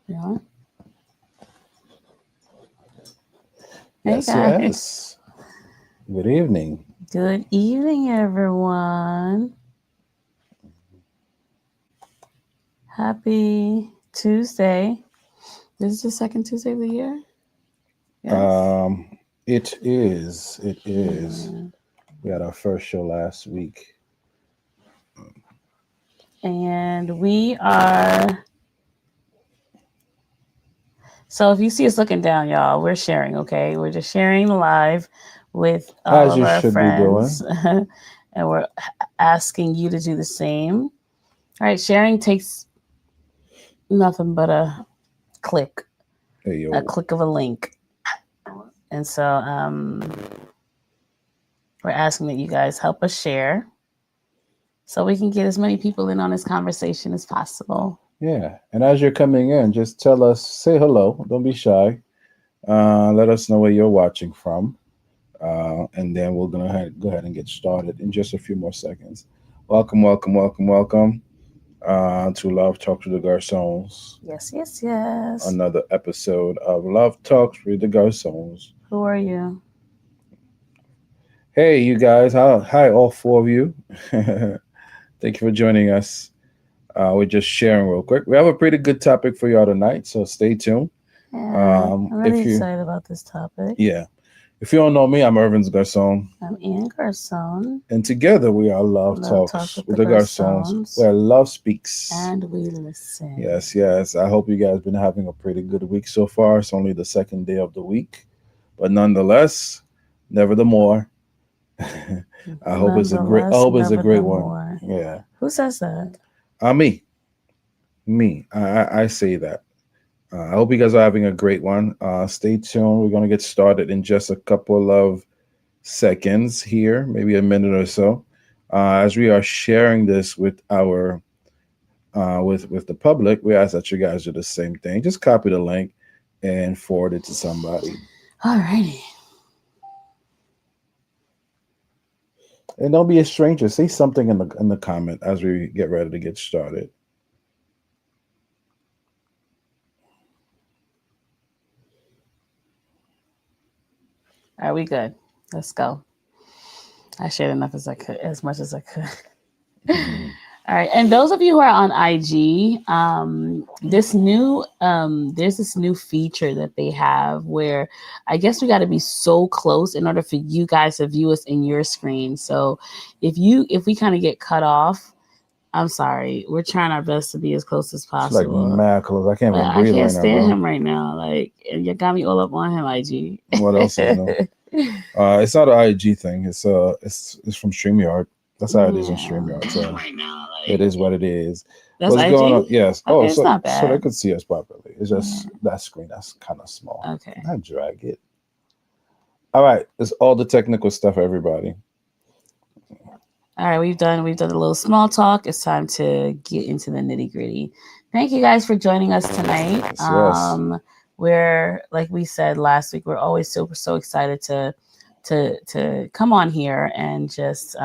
Yeah. Yes, Hey guys. yes. Good evening. Good evening, everyone. Happy Tuesday. This is the second Tuesday of the year. Yes. Um, it is. It is. Yeah. We had our first show last week. And we are. So if you see us looking down, y'all, we're sharing, okay? We're just sharing live with all As of you our should be friends. doing. And we're asking you to do the same. All right, sharing takes nothing but Hey, a yo. click of a link. And so we're asking that you guys help us share so we can get as many people in on this conversation as possible. Yeah. And as you're coming in, just tell us, say hello. Don't be shy. Let us know where you're watching from. And then we're going to go ahead and get started in just a few more seconds. Welcome, welcome, welcome, welcome to Love Talks with the Garcons. Yes, yes, yes. Another episode of Love Talks with the Garcons. Who are you? Hey, you guys. Hi, all four of you. Thank you for joining us. We're just sharing real quick. We have a pretty good topic for y'all tonight, so stay tuned. Yeah, I'm really If you, excited about this topic. yeah, if you don't know me, I'm Irvin's Garcon, I'm Ian Garcon. and together we are Love Love Talks Talks with with the the Garcons, Garcons. where love speaks. And we listen. Yes, yes. I hope you guys been having a pretty good week so far. It's only the second day of the week, but nonetheless, never the more. I hope it's a great. I Nonetheless, hope it's a never the great one. more. Yeah. Who says that? Me, me. I say that. I hope you guys are having a great one. Stay tuned. We're gonna get started in just a couple of seconds here, maybe a minute or so, as we are sharing this with our with the public. We ask that you guys do the same thing. Just copy the link and forward it to somebody. Alrighty. And don't be a stranger. Say something in the comment as we get ready to get started. Are we good? Let's go. I shared enough as I could, as much as I could. Mhm. All right, and those of you who are on IG, there's this new feature that they have where I guess we got to be so close in order for you guys to view us in your screen. So if we kind of get cut off, I'm sorry. We're trying our best to be as close as It's like possible. mad close. I can't But even I breathe can't right now, stand bro. him right now. Like, you got me all up on him, IG. What else is new? It's not an IG thing. It's from StreamYard. That's how it is on Yeah. StreamYard. So Right now, it like, is what it is. that's What's going on? IG? Yes. Okay, Oh, it's not so they bad. could see us properly. It's Yeah. just that screen that's kind of small. Okay. Not drag it. All right. It's all the technical stuff, everybody. All right, we've done a little small talk. It's time to get into the nitty gritty. Thank you guys for joining us tonight. Yes. Yes. We're like we said last week, we're always so excited to come on here and just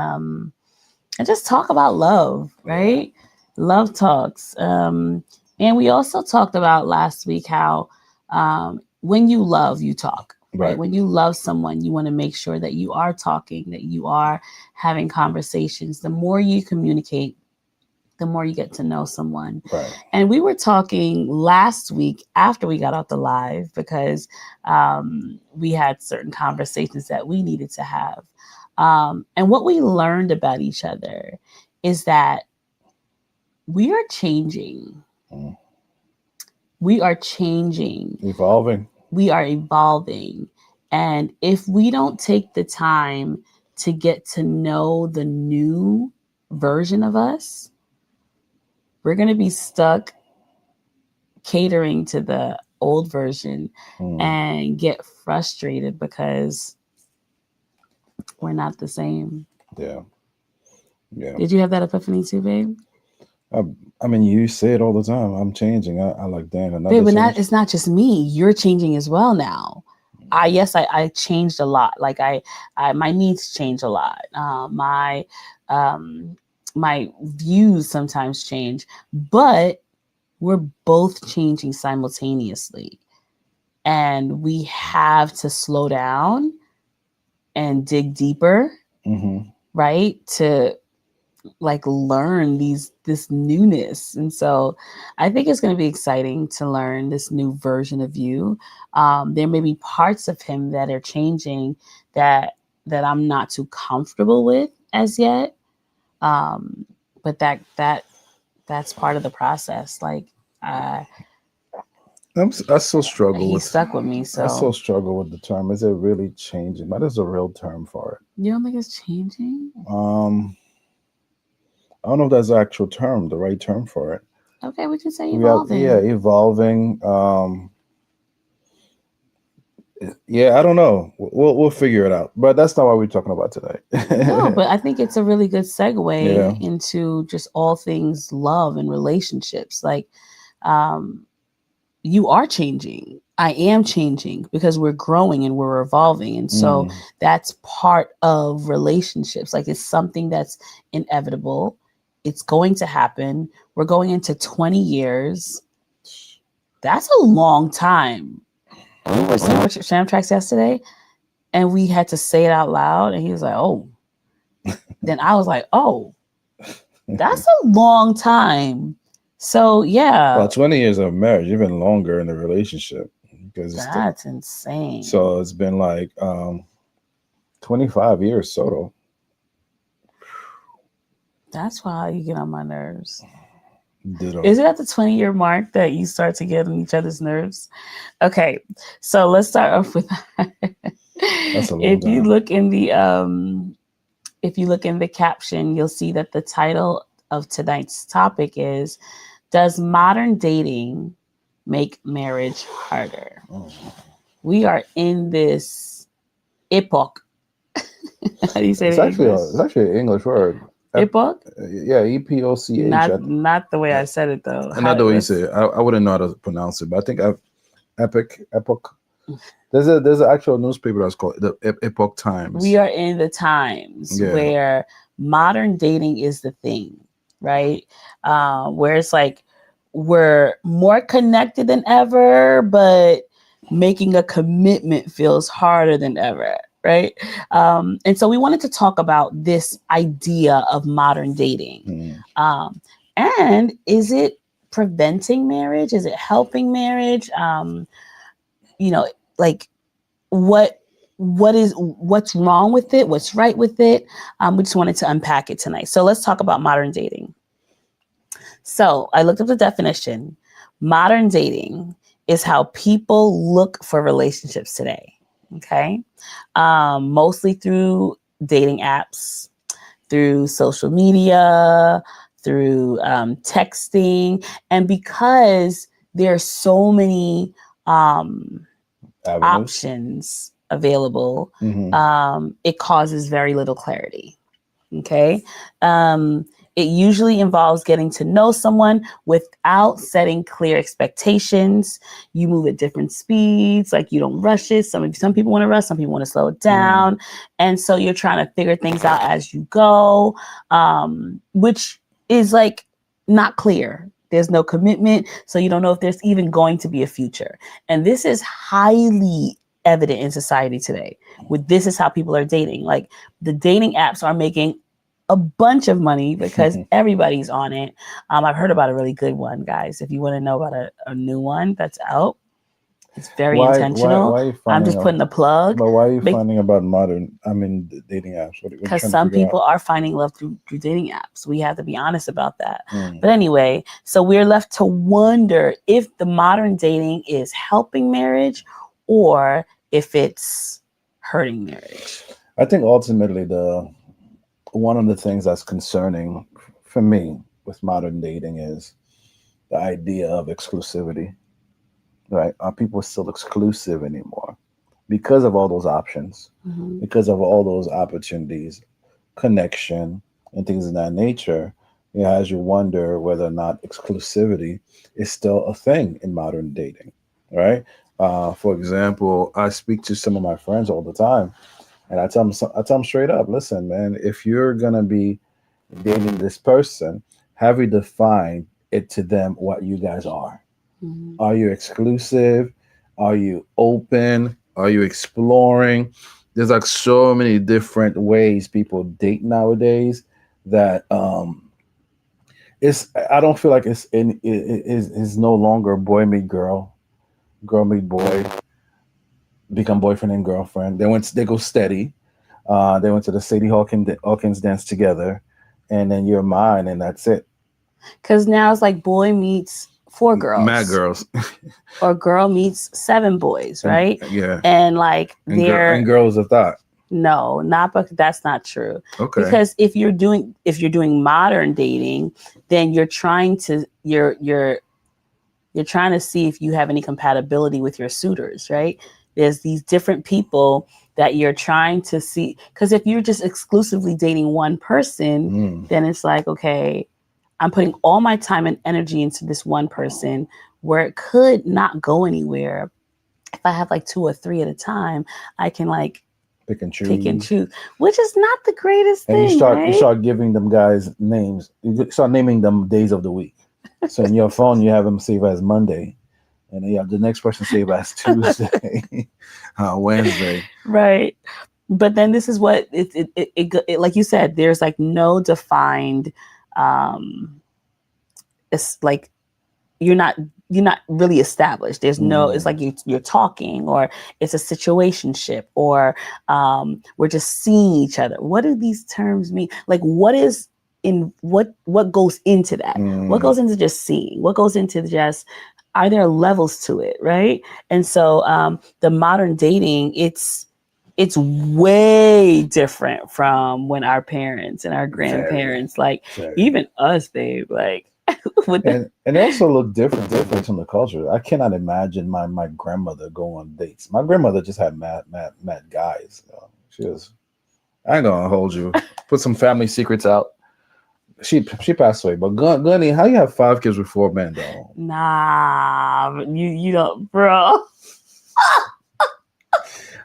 talk about love, Yeah. right? Love talks. And we also talked about last week how when you love, you talk, right? Right. When you love someone, you want to make sure that you are talking, that you are having conversations. The more you communicate, the more you get to know someone. Right. And we were talking last week after we got off the live because we had certain conversations that we needed to have. And what we learned about each other is that we are changing. Mm. We are changing. Evolving. We are evolving. And if we don't take the time to get to know the new version of us, we're going to be stuck catering to the old version Mm. and get frustrated because we're not the same. Yeah. Yeah. Did you have that epiphany too, babe? I, I mean, you say it all the time. I'm changing. I like that. Another Babe, but not, change. it's not just me. You're changing as well now. I changed a lot. Like I my needs change a lot. Um, my views sometimes change, but we're both changing simultaneously. And we have to slow down and dig deeper, Mm-hmm. right? To like learn this newness. And so I think it's going to be exciting to learn this new version of you. There may be parts of him that are changing that I'm not too comfortable with as yet. Um, but that's part of the process. Like uh, I still struggle he with. stuck with me. I still So struggle with the term. Is it really changing? What is a real term for you don't think it's changing? it? I don't know if that's the actual term, the right term for it. Okay, we can say We have, yeah, evolving. evolving. Yeah, I don't know. We'll figure it out. But that's not what we're talking about No, today. but I think it's a really good Yeah. segue into just all things love and relationships. Like, um, you are changing. I am changing because we're growing and we're evolving. And so Mm. that's part of relationships. Like, it's something that's inevitable. It's going to happen. We're going into 20 years. That's a long time. We were sandwich Tracks yesterday and we had to say it out loud. And he was like, oh. Then I was like, oh, that's a long time. So Well, yeah, 20 years of marriage, even longer in the relationship, because it's the, that's insane. so it's been like 25 years total. That's why you get on my nerves. Ditto. Is it at the 20-year mark that you start to get on each other's nerves? Okay, so let's start off with That's a long if you time. look in the caption, you'll see that the title of tonight's topic is, does modern dating make marriage harder? Oh. We are in this epoch. How do you say it It's in actually English? it's actually an English word. Epoch? Yeah, EPOCH. Not the way I said it though. Another way you Let's say it. I wouldn't know how to pronounce it, but I think epoch. There's an actual newspaper that's called the Epoch we Times. are in the times Yeah. where modern dating is the thing, right? Where it's like we're more connected than ever, but making a commitment feels harder than ever, right? And so we wanted to talk about this idea of modern dating. Mm. Um, and is it preventing marriage? Is it helping marriage? You know, like what what's wrong with it, what's right with it. We just wanted to unpack it tonight. So let's talk about modern dating. So I looked up the definition. Modern dating is how people look for relationships today. Okay. Mostly through dating apps, through social media, through texting. And because there are so many Avenues. options available, Mm-hmm. it causes very little clarity. Okay. Um, it usually involves getting to know someone without setting clear expectations. You move at different speeds, like you don't rush it. Some people want to rush, some people want to slow it Mm. down. And so you're trying to figure things out as you go, which is like not clear. There's no commitment. So you don't know if there's even going to be a future. And this is highly evident in society today. With this is how people are dating. Like the dating apps are making a bunch of money because everybody's on it. I've heard about a really good one, guys. If you want to know about a new one that's out, it's very intentional. Why are you I'm finding just out? putting a plug But why are you finding about modern? I mean, dating apps. What are you because trying to some figure out? people are finding love through dating apps. We have to be honest about that. Mm. But anyway, so we're left to wonder if the modern dating is helping marriage or if it's hurting marriage. I think ultimately the one of the things that's concerning for me with modern dating is the idea of exclusivity. Right? Are people still exclusive anymore because of all those options, Mm-hmm. because of all those opportunities, connection, and things of that nature? It has you wonder whether or not exclusivity is still a thing in modern dating, right? For example, I speak to some of my friends all the time, and I tell them straight up, listen, man, if you're gonna be dating this person, have you defined it to them what you guys are. Mhm. Are you exclusive? Are you open? Are you exploring? There's like so many different ways people date nowadays that it's I don't feel like it's no longer boy meet girl, girl meet boy, become boyfriend and girlfriend. They go steady. They went to the Sadie Hawkins dance together, and then you're mine, and that's it. Because now it's like boy meets four Mad girls, girls, or girl meets seven boys, and right? yeah, And like and they're girls of thought. no, not but that's not true. Okay. Because if you're doing modern dating, then you're trying to see if you have any compatibility with your suitors, right? There's these different people that you're trying to see. Because if you're just exclusively dating one person, Mm. then it's like, okay, I'm putting all my time and energy into this one person where it could not go anywhere. If I have like two or three at a time, I can like Pick and pick and choose. choose, which is not the greatest And thing, you right? start giving them guys names. You start naming them days of the week. So in your phone, you have them save as Monday, and then you have the next person save as Tuesday, Wednesday. Right. But then this is what it like you said, there's like no defined it's like you're not you're not really established. There's no, it's Mm. like you're talking, or it's a situationship, or we're just seeing each other. What do these terms mean? Like what goes into that? What Mm. goes into just seeing? What goes into just, are there levels to it, right? And so the modern dating, it's way different from when our parents and our Very, grandparents, like very. even us, babe, like with the, And they also look different from the culture. I cannot imagine my grandmother going on dates. My grandmother just had mad guys. She was. I ain't gonna hold you. Put some family secrets out. She passed away. But Gunny, how you have 5 kids with 4 men though? nah, you don't, bro.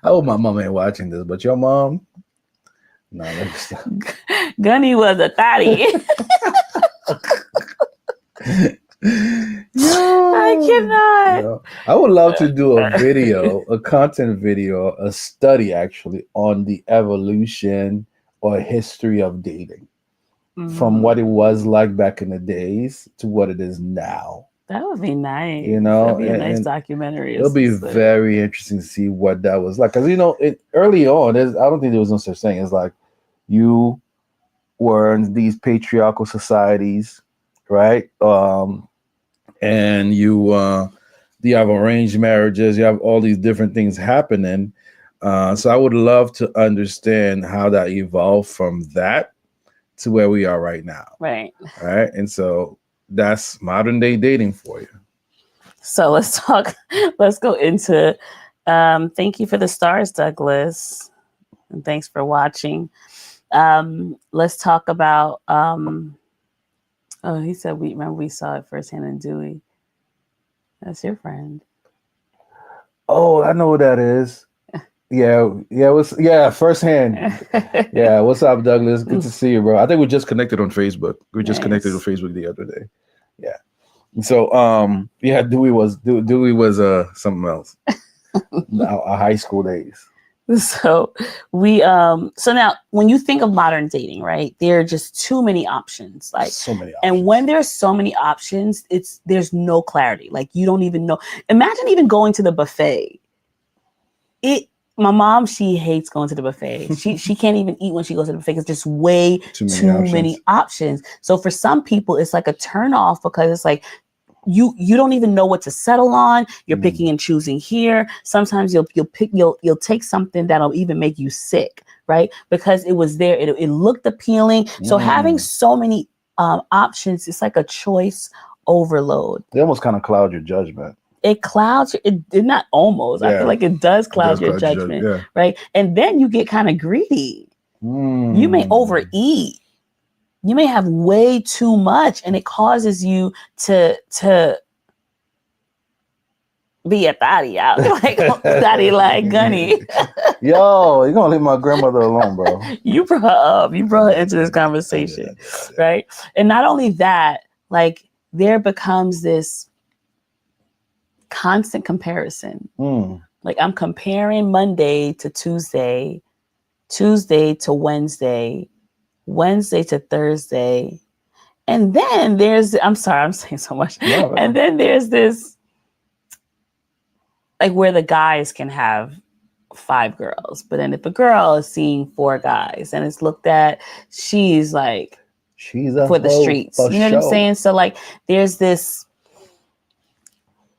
I hope my mom ain't watching this, but your mom, no, let me stop. Gunny was a thotty. I cannot. Yo, I would love to do a video, a content video, a study actually on the evolution or history of dating from what it was like back in the days to what it is now. That would be nice. You know, That'd be a nice and documentary. it'll be very interesting to see what that was like. Because early on, I don't think there was no such thing. It's like you were in these patriarchal societies, right? And you have arranged marriages. You have all these different things happening. So I would love to understand how that evolved from that to where we are right now. Right. Right. And so that's modern day dating for you. So let's go into thank you for the stars, Douglas. And thanks for watching. Let's talk about he said we saw it firsthand in Dewey. That's your friend. Oh, I know what that is. Yeah, firsthand. Yeah, what's up, Douglas? Good to see you, bro. I think we just connected on Facebook. We just connected on Facebook the other day. Yeah. So Dewey was something else. Our high school days. So now when you think of modern dating, right, there are just too many options. Like so many options. And when there's so many options, there's no clarity. Like you don't even know. Imagine even going to the buffet. My mom, she hates going to the buffet. She can't even eat when she goes to the buffet because there's way too many options. So for some people, it's like a turn off because it's like you don't even know what to settle on. You're picking and choosing here. Sometimes you'll take something that'll even make you sick, right? Because it was there. It looked appealing. So having so many options, it's like a choice overload. They almost kind of cloud your judgment. It clouds it not almost. I feel like it does cloud your judgment, right? And then you get kind of greedy. You may overeat. You may have way too much, and it causes you to be a thotty out, like thotty like Gunny. Yo, you're gonna leave my grandmother alone, bro. You brought her up. You brought her into this conversation, right? And not only that, like there becomes this constant comparison. Like I'm comparing Monday to Tuesday, Tuesday to Wednesday, Wednesday to Thursday. And then there's, I'm sorry, I'm saying so much. No. And then there's this, like where the guys can have 5 girls. But then if a girl is seeing 4 guys and it's looked at, she's like, she's a for the streets. You know what I'm saying? So like there's this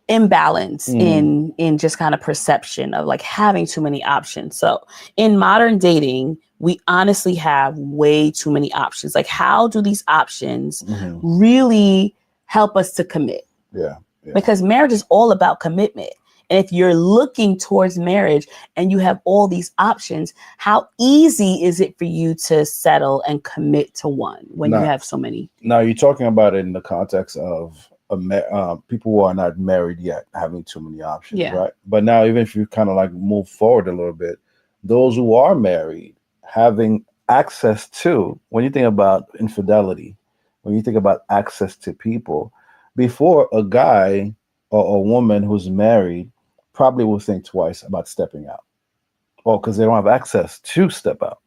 imbalance in just kind of perception of like having too many options. So in modern dating, we honestly have way too many options. Like how do these options really help us to commit? Yeah. Because marriage is all about commitment. And if you're looking towards marriage and you have all these options, how easy is it for you to settle and commit to one when you have so many? Now you're talking about it in the context of people who are not married yet having too many options, right? But now, even if you kind of like move forward a little bit, those who are married having access to, when you think about infidelity, when you think about access to people, before a guy or a woman who's married probably will think twice about stepping out. Oh, because they don't have access to step out,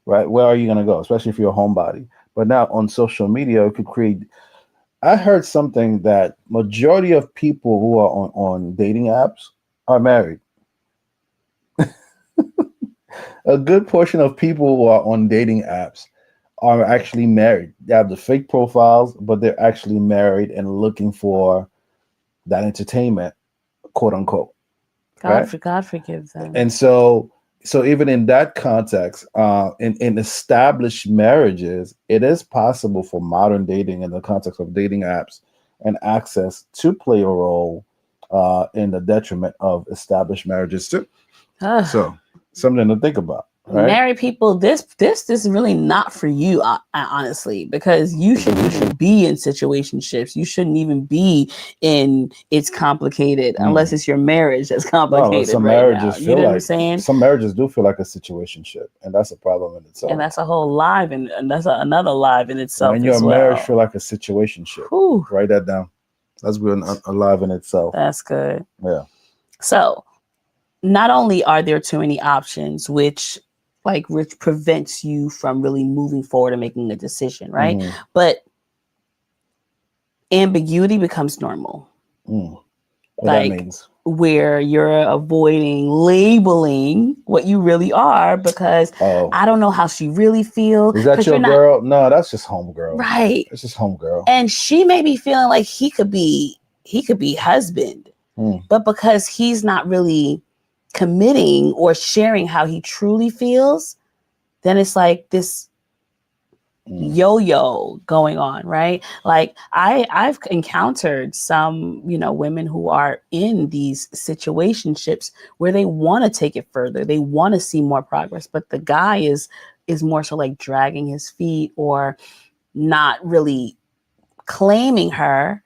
right? Where are you going to go? Especially if you're a homebody. But now on social media, it could create. I heard something that majority of people who are on dating apps are married. A good portion of people who are on dating apps are actually married. They have the fake profiles, but they're actually married and looking for that entertainment, quote unquote. God forgive them. And so even in that context, in established marriages, it is possible for modern dating in the context of dating apps and access to play a role in the detriment of established marriages too. So something to think about. Right? Married people, this is really not for you, honestly, because you should be in situationships. You shouldn't even be in it's complicated unless it's your marriage that's complicated. Some right marriages now. feel You know like, what I'm saying? Some marriages do feel like a situationship, and that's a problem in itself. And that's a whole live, and that's another live in itself. When your marriage feel like a situationship, write that down. That's been alive in itself. That's good. Yeah. So, not only are there too many options, which prevents you from really moving forward and making a decision, right? But ambiguity becomes normal. What that means? Where you're avoiding labeling what you really are because I don't know how she really feels. Is that your girl? No, that's just homegirl. Right. It's just homegirl. And she may be feeling like he could be husband, but because he's not really committing or sharing how he truly feels, then it's like this yo-yo going on, right? Like I've encountered some, women who are in these situationships where they want to take it further. They want to see more progress, but the guy is more so like dragging his feet or not really claiming her.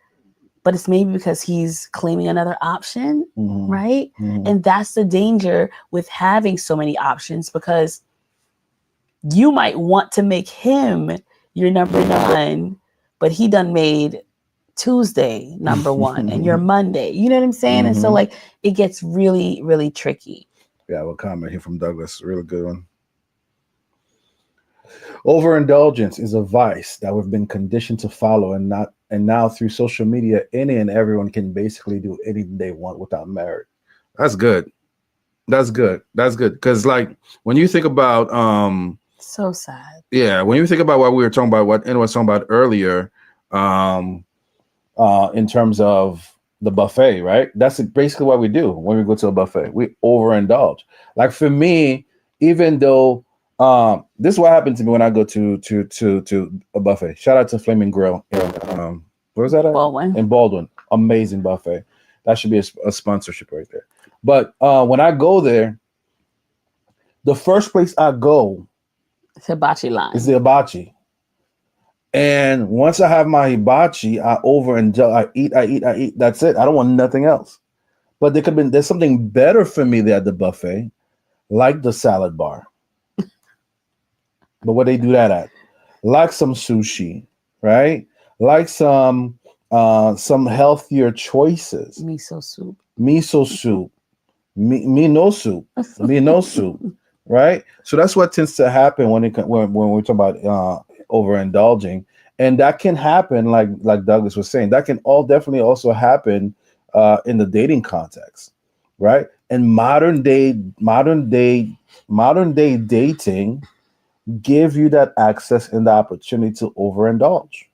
But it's maybe because he's claiming another option, right? And that's the danger with having so many options, because you might want to make him your number one, but he done made Tuesday number one and your Monday. You know what I'm saying? And so like it gets really, really tricky. Yeah, we'll comment here from Douglas. Really good one. Overindulgence is a vice that we've been conditioned to follow, and now through social media, any and everyone can basically do anything they want without merit. That's good. That's good. Because like when you think about so sad. Yeah, when you think about what we were talking about, what Anna was talking about earlier, in terms of the buffet, right? That's basically what we do when we go to a buffet. We overindulge. Like for me, even though this is what happened to me when I go to a buffet. Shout out to Flaming Grill. Where was that at? Baldwin. In Baldwin. Amazing buffet. That should be a sponsorship right there. But when I go there, the first place I go hibachi line. It's the hibachi. And once I have my hibachi, I overindulge. I eat. That's it. I don't want nothing else. But there's something better for me there at the buffet, like the salad bar. But what they do that at? Like some sushi, right? Like some some healthier choices. Miso soup. Miso soup, me no soup, me no soup, right? So that's what tends to happen when we're talking about overindulging, and that can happen, like Douglas was saying, that can all definitely also happen in the dating context, right? And modern day dating give you that access and the opportunity to overindulge.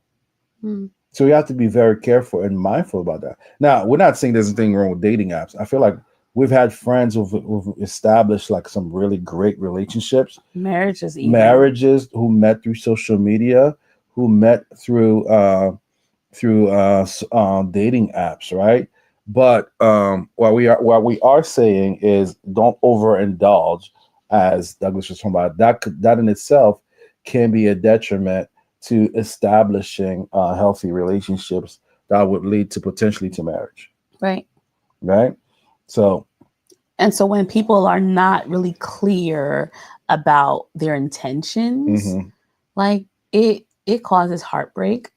Mm. So you have to be very careful and mindful about that. Now, we're not saying there's anything wrong with dating apps. I feel like we've had friends who've established like some really great relationships, Marriages, even. marriages who met through social media, who met through dating apps, right? But what we are saying is don't overindulge, as Douglas was talking about. That in itself can be a detriment to establishing healthy relationships that would lead to potentially to marriage, Right. right? So, And so when people are not really clear about their intentions, mhm, like it causes heartbreak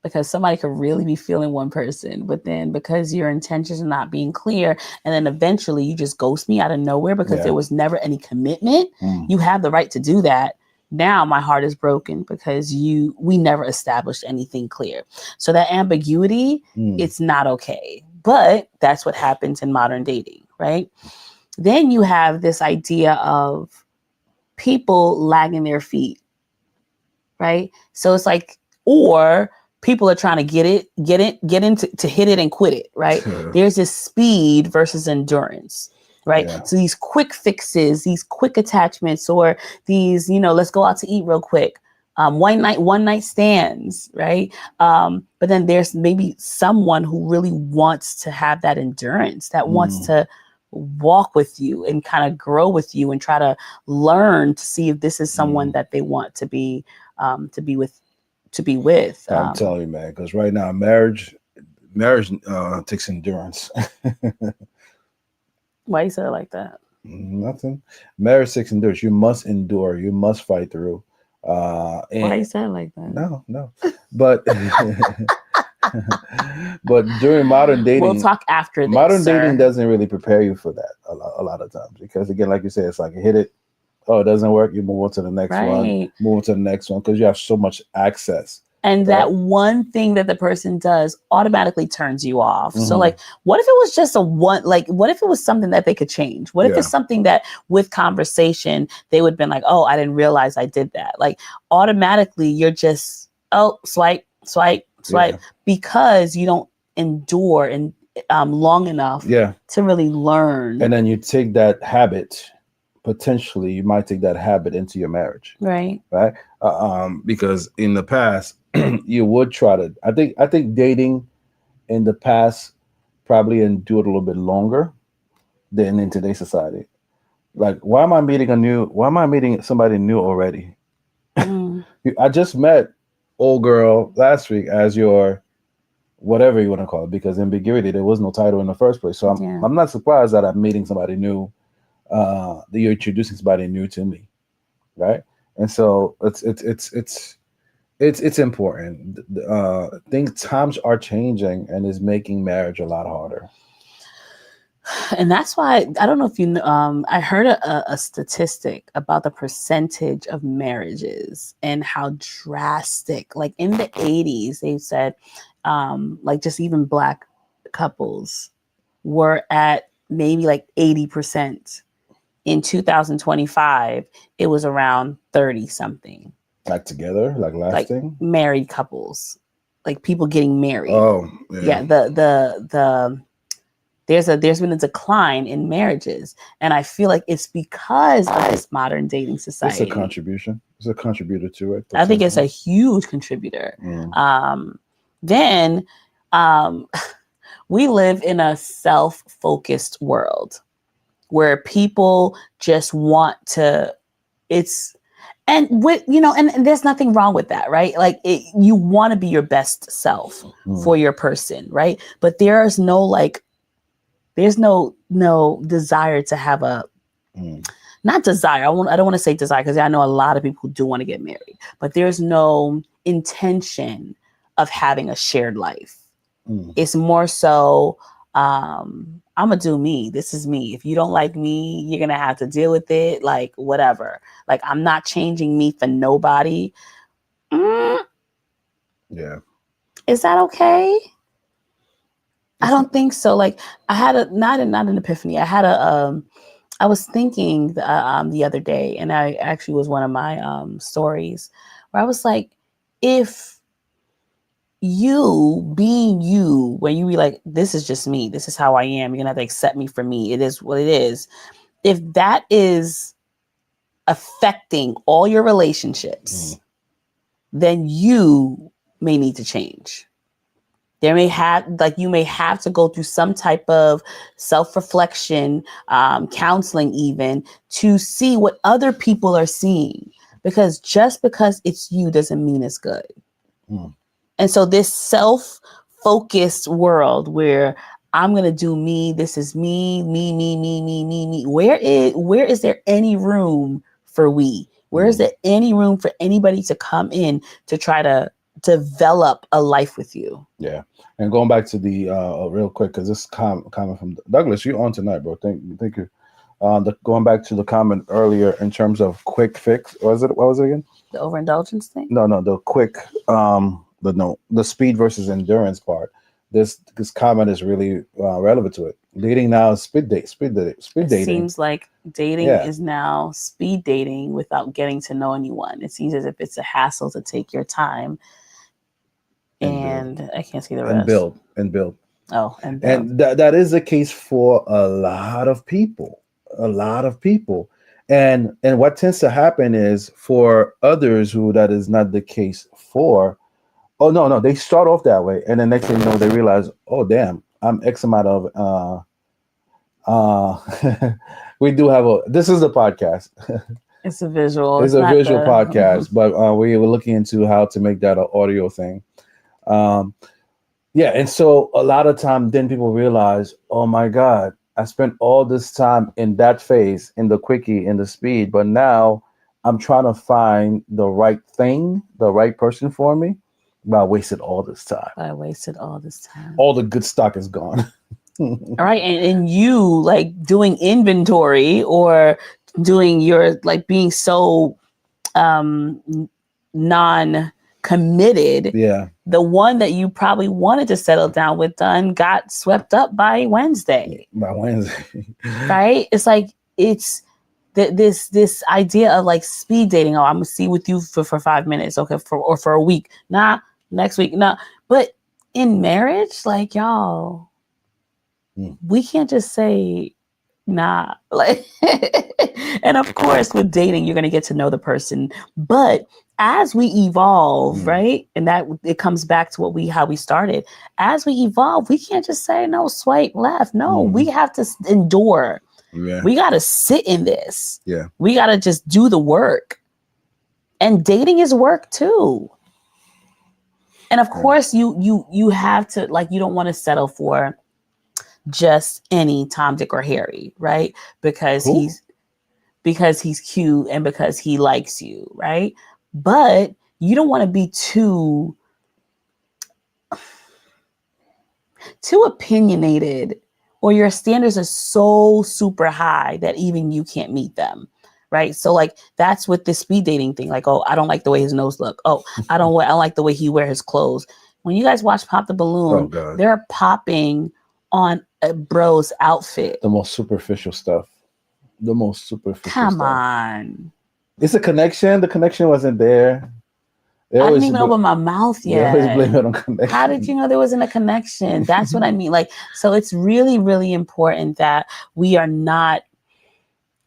because somebody could really be feeling one person, but then because your intentions are not being clear, and then eventually you just ghost me out of nowhere because yeah, there was never any commitment. mm, You have the right to do that. Now my heart is broken because we never established anything clear. So that ambiguity, mm, it's not okay. But that's what happens in modern dating, right? Then you have this idea of people lagging their feet, right? So it's like, or people are trying to get into to hit it and quit it, right? There's this speed versus endurance, right? yeah, So these quick fixes, these quick attachments, or these, let's go out to eat real quick. One night stands, right? But then there's maybe someone who really wants to have that endurance, that wants mm, to walk with you and kind of grow with you and try to learn to see if this is someone mm. that they want to be with to be with. I'm telling you, man, because right now marriage takes endurance. Why you say it like that? Nothing. Marriage takes endurance. You must endure. You must fight through. Why And you say it like that? no, no, but but during We'll talk after this, modern dating sir. doesn't really prepare you for that a lot of times, because again, like you said, it's like you hit it. Oh, it doesn't work. You move on to the next one. Right. Move on to the next one because you have so much access, And right? that one thing that the person does automatically turns you off. So Hmm. like, what if it was just what if it was something that they could change? What if it's Yeah. something that with conversation, they would have been like, oh, I didn't realize I did that. Like automatically you're just, oh, swipe, swipe, Yeah. swipe, because you don't endure and long enough Yeah. to really learn. And then you take that habit, potentially you might take that habit into your marriage, Right. right? Because in the past you would try to, I think dating in the past probably endured a little bit longer than in today's society. Like, why am I meeting somebody new already? Mm, I just met old girl last week as your whatever you want to call it, because ambiguity, there was no title in the first place. So i'm, yeah. I'm not surprised that I'm meeting somebody new, that you're introducing somebody new to me, right? And so it's important. Things Times are changing and is making marriage a lot harder. And that's why I don't know if I heard a statistic about the percentage of marriages and how drastic, like in the 80s, they said, like just even Black couples were at maybe like 80%. In 2025, it was around 30 something, Like together, like like lasting. married couples, like people getting married. Oh Yeah, yeah, there's been a decline in marriages, and I feel like it's because of this modern dating it's a society. contribution. It's a contributor to it I think it's a potentially. huge contributor. Mm. Then um, we live in a self-focused world where people just want to. It's and with and there's nothing wrong with that, right? Like you want to be your best self Mm. for your person, right? But there's no desire to have a Mm. not desire. I don't want to say desire because I know a lot of people who do want to get married, but there's no intention of having a shared life. Mm. It's more so, I'm gonna do me. This is me. If you don't like me, you're gonna have to deal with it. Like whatever. Like I'm not changing me for nobody. Mm, Yeah. is that okay? I It's not, don't think so. Like I had a not an epiphany. I had a I was thinking the other day, and I actually was one of my stories where I was like, if you being you, when you be like, this is just me, this is how I am, you're gonna have to accept me for me. It is what it is. If that is affecting all your relationships, mm. then you may need to change. There may have like you may have to go through some type of self-reflection, counseling even to see what other people are seeing, because just because it's you doesn't mean it's good. Mm. And so this self-focused world where I'm gonna do me, this is me. Where is there any room for we? Where is Mm. there any room for anybody to come in to try to develop a life with you? Yeah. And going back to the real quick, because this comment from Douglas, you on tonight, bro. Thank you. Going back to the comment earlier in terms of quick fix, what was it again? The overindulgence thing? No, the quick, the speed versus endurance part. This comment is really relevant to it. Dating now is speed It dating. seems like dating Yeah, is now speed dating without getting to know anyone. It seems as if it's a hassle to take your time, and build and I can't see the and rest. build and build. Oh, and build. And that is the case for a lot of people. A lot of people. And what tends to happen is for others who that is not the case for, oh no, they start off that way, and then next thing you know, they realize, oh damn, I'm X amount of we do have a this is the podcast. It's a visual. It's It's a not visual the. podcast, but we were looking into how to make that an audio thing. Um, yeah, and so a lot of time then people realize, oh my God, I spent all this time in that phase, in the quickie, in the speed, but now I'm trying to find the right thing, the right person for me, but I wasted all this time. I wasted all this time. All the good stock is gone. All right, and you like doing inventory or doing your like being so um non-committed. Yeah. The one that you probably wanted to settle down with done got swept up by Wednesday. By Wednesday. Right? It's like it's this idea of like speed dating. Oh, I'm gonna see with you for 5 minutes, okay, for a week. Nah, next week, nah. But in marriage, like y'all, we can't just say nah. Like, and of course, with dating, you're gonna get to know the person, but as we evolve, right, and that it comes back to how we started. As we evolve, we can't just say no, swipe left. No, we have to endure. Yeah. We got to sit in this. Yeah. We got to just do the work. And dating is work too. And of course, you have to, like, you don't want to settle for just any Tom, Dick, or Harry, right? Because Who? he's cute and because he likes you, right? But you don't want to be too opinionated, or your standards are so super high that even you can't meet them. Right. So like that's with the speed dating thing. Like, oh, I don't like the way his nose look. Oh, I don't like the way he wear his clothes. When you guys watch Pop the Balloon, Oh God. they're popping on a bro's outfit. The most superficial stuff. The most superficial Come stuff. on. It's a connection. The connection wasn't there. I didn't even open my mouth They always yet. blame it on connection. How did you know there wasn't a connection? That's what I mean. Like, so it's really, really important that we are not,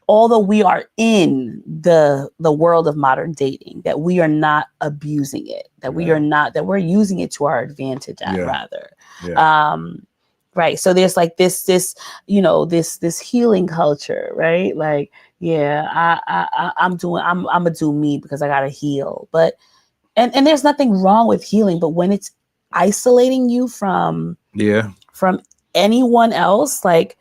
although we are in the world of modern dating, that we are not abusing it, that we are not, that we're using it to our advantage rather. Right. So there's like this, you know, this healing culture, right? Like, yeah, I'm gonna do me because I gotta heal. But and there's nothing wrong with healing, but when it's isolating you from anyone else, like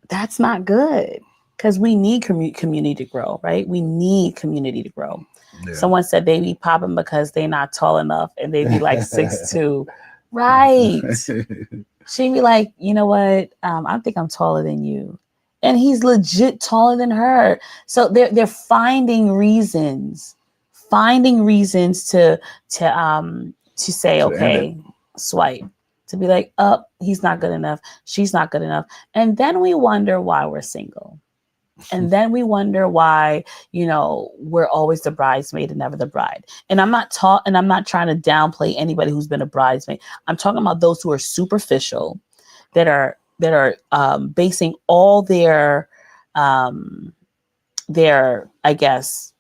that's not good. Because we need community to grow, right? We need community to grow. Yeah. Someone said they be popping because they not tall enough and they be like 6'2". Right. She'd be like, you know what? I think I'm taller than you. And he's legit taller than her. So they're finding reasons to say, To end it. okay, swipe. To be like, oh, he's not good enough, she's not good enough. And then we wonder why we're single. And then we wonder why, we're always the bridesmaid and never the bride. And I'm not trying to downplay anybody who's been a bridesmaid. I'm talking about those who are superficial, that are basing all their, I guess,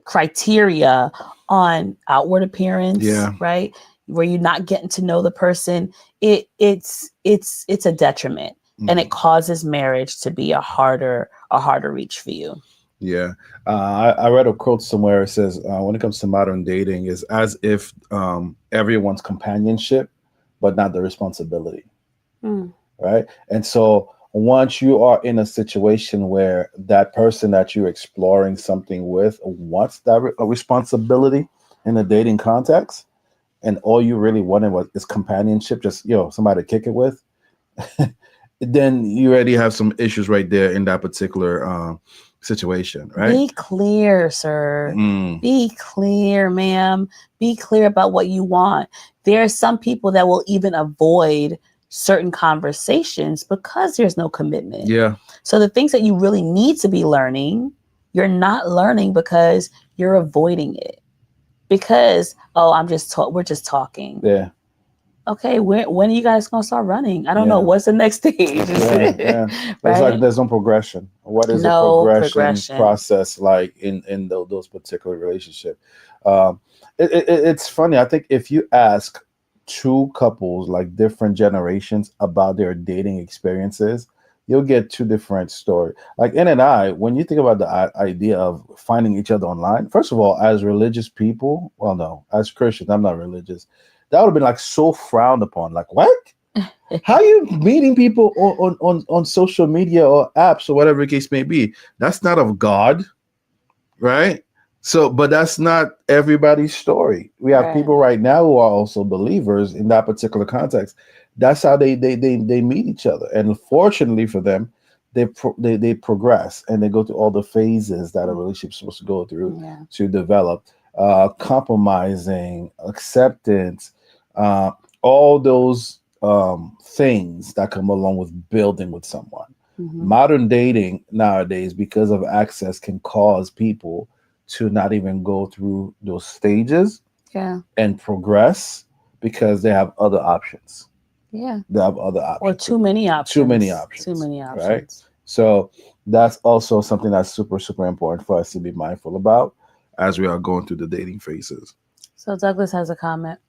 criteria on outward appearance, Yeah. right? Where you're not getting to know the person. It's a detriment, and it causes marriage to be a harder reach for you. Yeah. I read a quote somewhere. It says, when it comes to modern dating, is as if everyone's companionship, but not the responsibility. Mm. Right. And so once you are in a situation where that person that you're exploring something with wants that responsibility in a dating context, and all you really wanted is companionship, just, somebody to kick it with, then you already have some issues right there in that particular situation, right? Be clear, sir. Mm, Be clear, ma'am. Be clear about what you want. There are some people that will even avoid certain conversations because there's no commitment. yeah. So the things that you really need to be learning, you're not learning because you're avoiding it. Because, oh, we're just talking. Yeah. Okay, when are you guys gonna start running? I don't know. Yeah. What's the next stage? Yeah. Yeah. It's like Right? there's no progression. What is a No progression progression. process like in those particular relationship? Um, it's funny. I think if you ask two couples, like different generations, about their dating experiences, you'll get two different stories. Like N and I, when you think about the idea of finding each other online, first of all, as religious people, well, no, as Christians, I'm not religious. That would have been like so frowned upon. Like, what? How are you meeting people on social media or apps or whatever the case may be? That's not of God, right? So, but that's not everybody's story. We have Right. people right now who are also believers in that particular context. That's how they meet each other, and fortunately for them, they progress and they go through all the phases that a relationship is supposed to go through Yeah. to develop, compromising, acceptance, uh, all those things that come along with building with someone. Mm-hmm. Modern dating nowadays, because of access, can cause people to not even go through those stages Yeah. and progress because they have other options. Yeah. They have other Or options. too many Too many options. Too options, many right? options. So that's also something that's super, super important for us to be mindful about as we are going through the dating phases. So Douglas has a comment.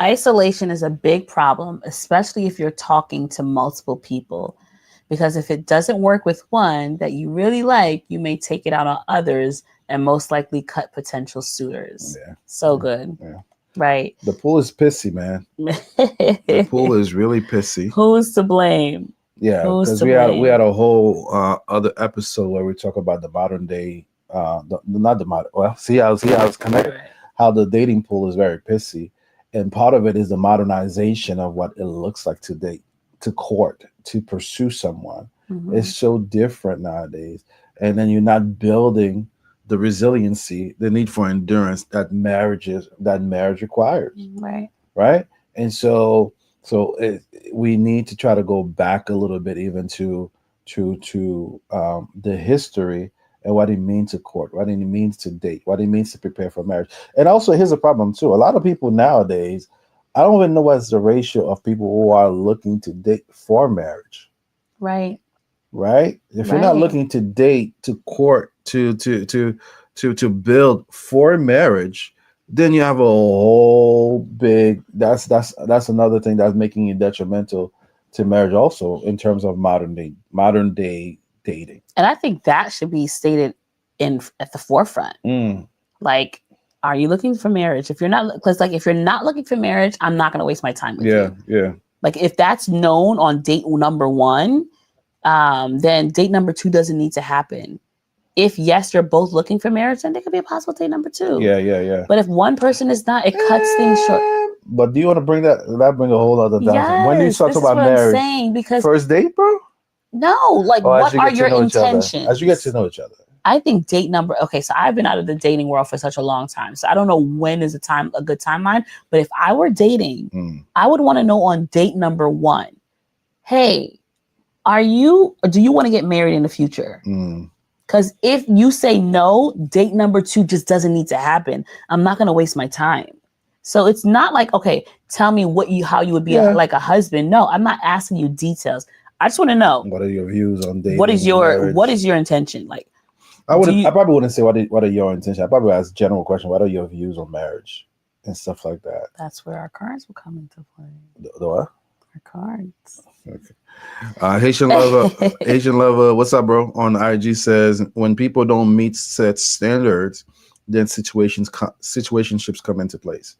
Isolation is a big problem, especially if you're talking to multiple people. Because if it doesn't work with one that you really like, you may take it out on others and most likely cut potential suitors. Yeah. So Yeah. good. Yeah. Right. The pool is pissy, man. The pool is really pissy. Who's to blame? Yeah, Who's because to we had blame? a whole other episode where we talk about the modern day, not the modern. Well, see how it's connected. Right. How the dating pool is very pissy, and part of it is the modernization of what it looks like to date, to court, to pursue someone. Mm-hmm. It's so different nowadays, and then you're not building the resiliency, the need for endurance that marriage requires, Right. right? And so we need to try to go back a little bit, even to the history and what it means to court, what it means to date, what it means to prepare for marriage. And also, here's a problem too: a lot of people nowadays, I don't even know what's the ratio of people who are looking to date for marriage. Right. Right? If you're not Right. looking to date, to court, to build for marriage, then you have a whole big, that's another thing that's making it detrimental to marriage also in terms of modern day dating. And I think that should be stated at the forefront. Mm, Like, are you looking for marriage? If you're not, because like if you're not looking for marriage, I'm not going to waste my time with yeah, you. yeah. Like if that's known on date number one, then date number two doesn't need to happen. if yes, you're both looking for marriage, then there could be a possible date number two. Yeah. But if one person is not, it cuts things short. But do you want to bring that? That bring a whole other down. When do you Yes, start this talking is about what I'm marriage? saying, because First date, bro? no, like Or as what you are get to your know each other? intentions? As you get to know each other. I think date number. Okay, so I've been out of the dating world for such a long time, so I don't know when is a good timeline. But if I were dating, I would want to know on date number one, hey, do you want to get married in the future? Because if you say no, date number two just doesn't need to happen. I'm not going to waste my time. So it's not like, okay, tell me how you would be like a husband. No, I'm not asking you details. I just want to know, what are your views on dating? What is your intention? Like, I probably wouldn't say what are your intentions. I probably ask general question. What are your views on marriage and stuff like that? That's where our cards will come into play. The what? Our cards. Okay. Haitian lover, what's up, bro? On IG says when people don't meet set standards, then situationships come into place.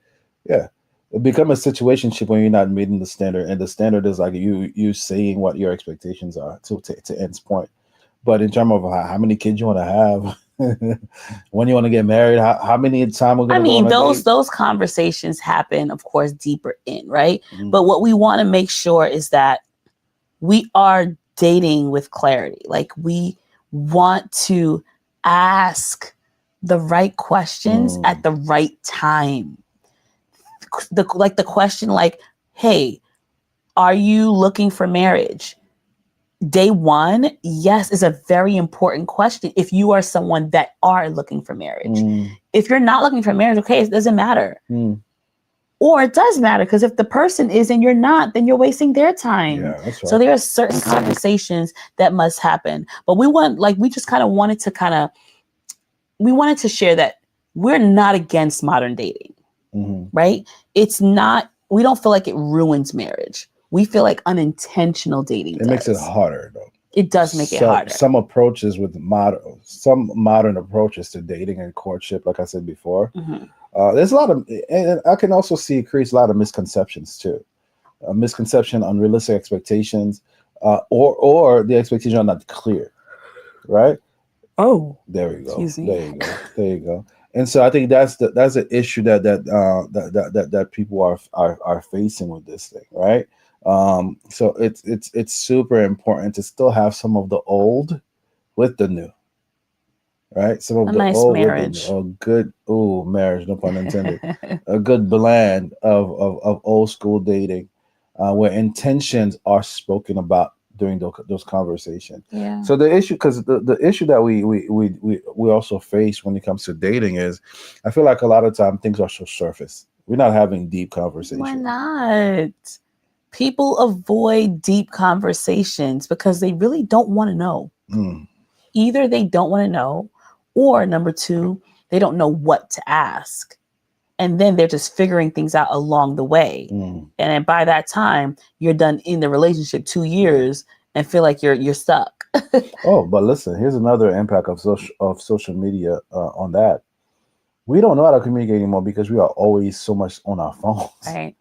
Yeah, it become a situationship when you're not meeting the standard, and the standard is like you saying what your expectations are to end's point. But in terms of how many kids you want to have, when you want to get married, how many time we're going to go on a date? Those conversations happen, of course, deeper in, right? But what we want to make sure is that we are dating with clarity. Like we want to ask the right questions at the right time. The question like, hey, are you looking for marriage? Day one, yes, is a very important question if you are someone that are looking for marriage. If you're not looking for marriage, okay, it doesn't matter. Or it does matter, because if the person is and you're not, then you're wasting their time. Yeah, that's right. So there are certain conversations that must happen. But we wanted to share that we're not against modern dating, right? It's not, we don't feel like it ruins marriage. We feel like unintentional dating makes it harder, though. It does make it harder. Some approaches with modern approaches to dating and courtship, like I said before, there's a lot of, and I can also see it creates a lot of misconceptions too. Misconception, unrealistic expectations, or the expectations are not clear, right? Oh, there we go. Excuse me. There you go. And so I think that's the issue that people are facing with this thing, right? So it's super important to still have some of the old with the new, right? Some of a the nice old marriage. with the new. Marriage, no pun intended. A good blend of old school dating, where intentions are spoken about during those conversations. Yeah. So the issue, because the issue that we also face when it comes to dating is, I feel like a lot of time things are so surface. We're not having deep conversations. Why not? People avoid deep conversations because they really don't want to know. Either they don't want to know, or number two, they don't know what to ask. And then they're just figuring things out along the way. And then by that time, you're done in the relationship 2 years and feel like you're stuck. Oh, but listen, here's another impact of social media on that. We don't know how to communicate anymore because we are always so much on our phones. Right.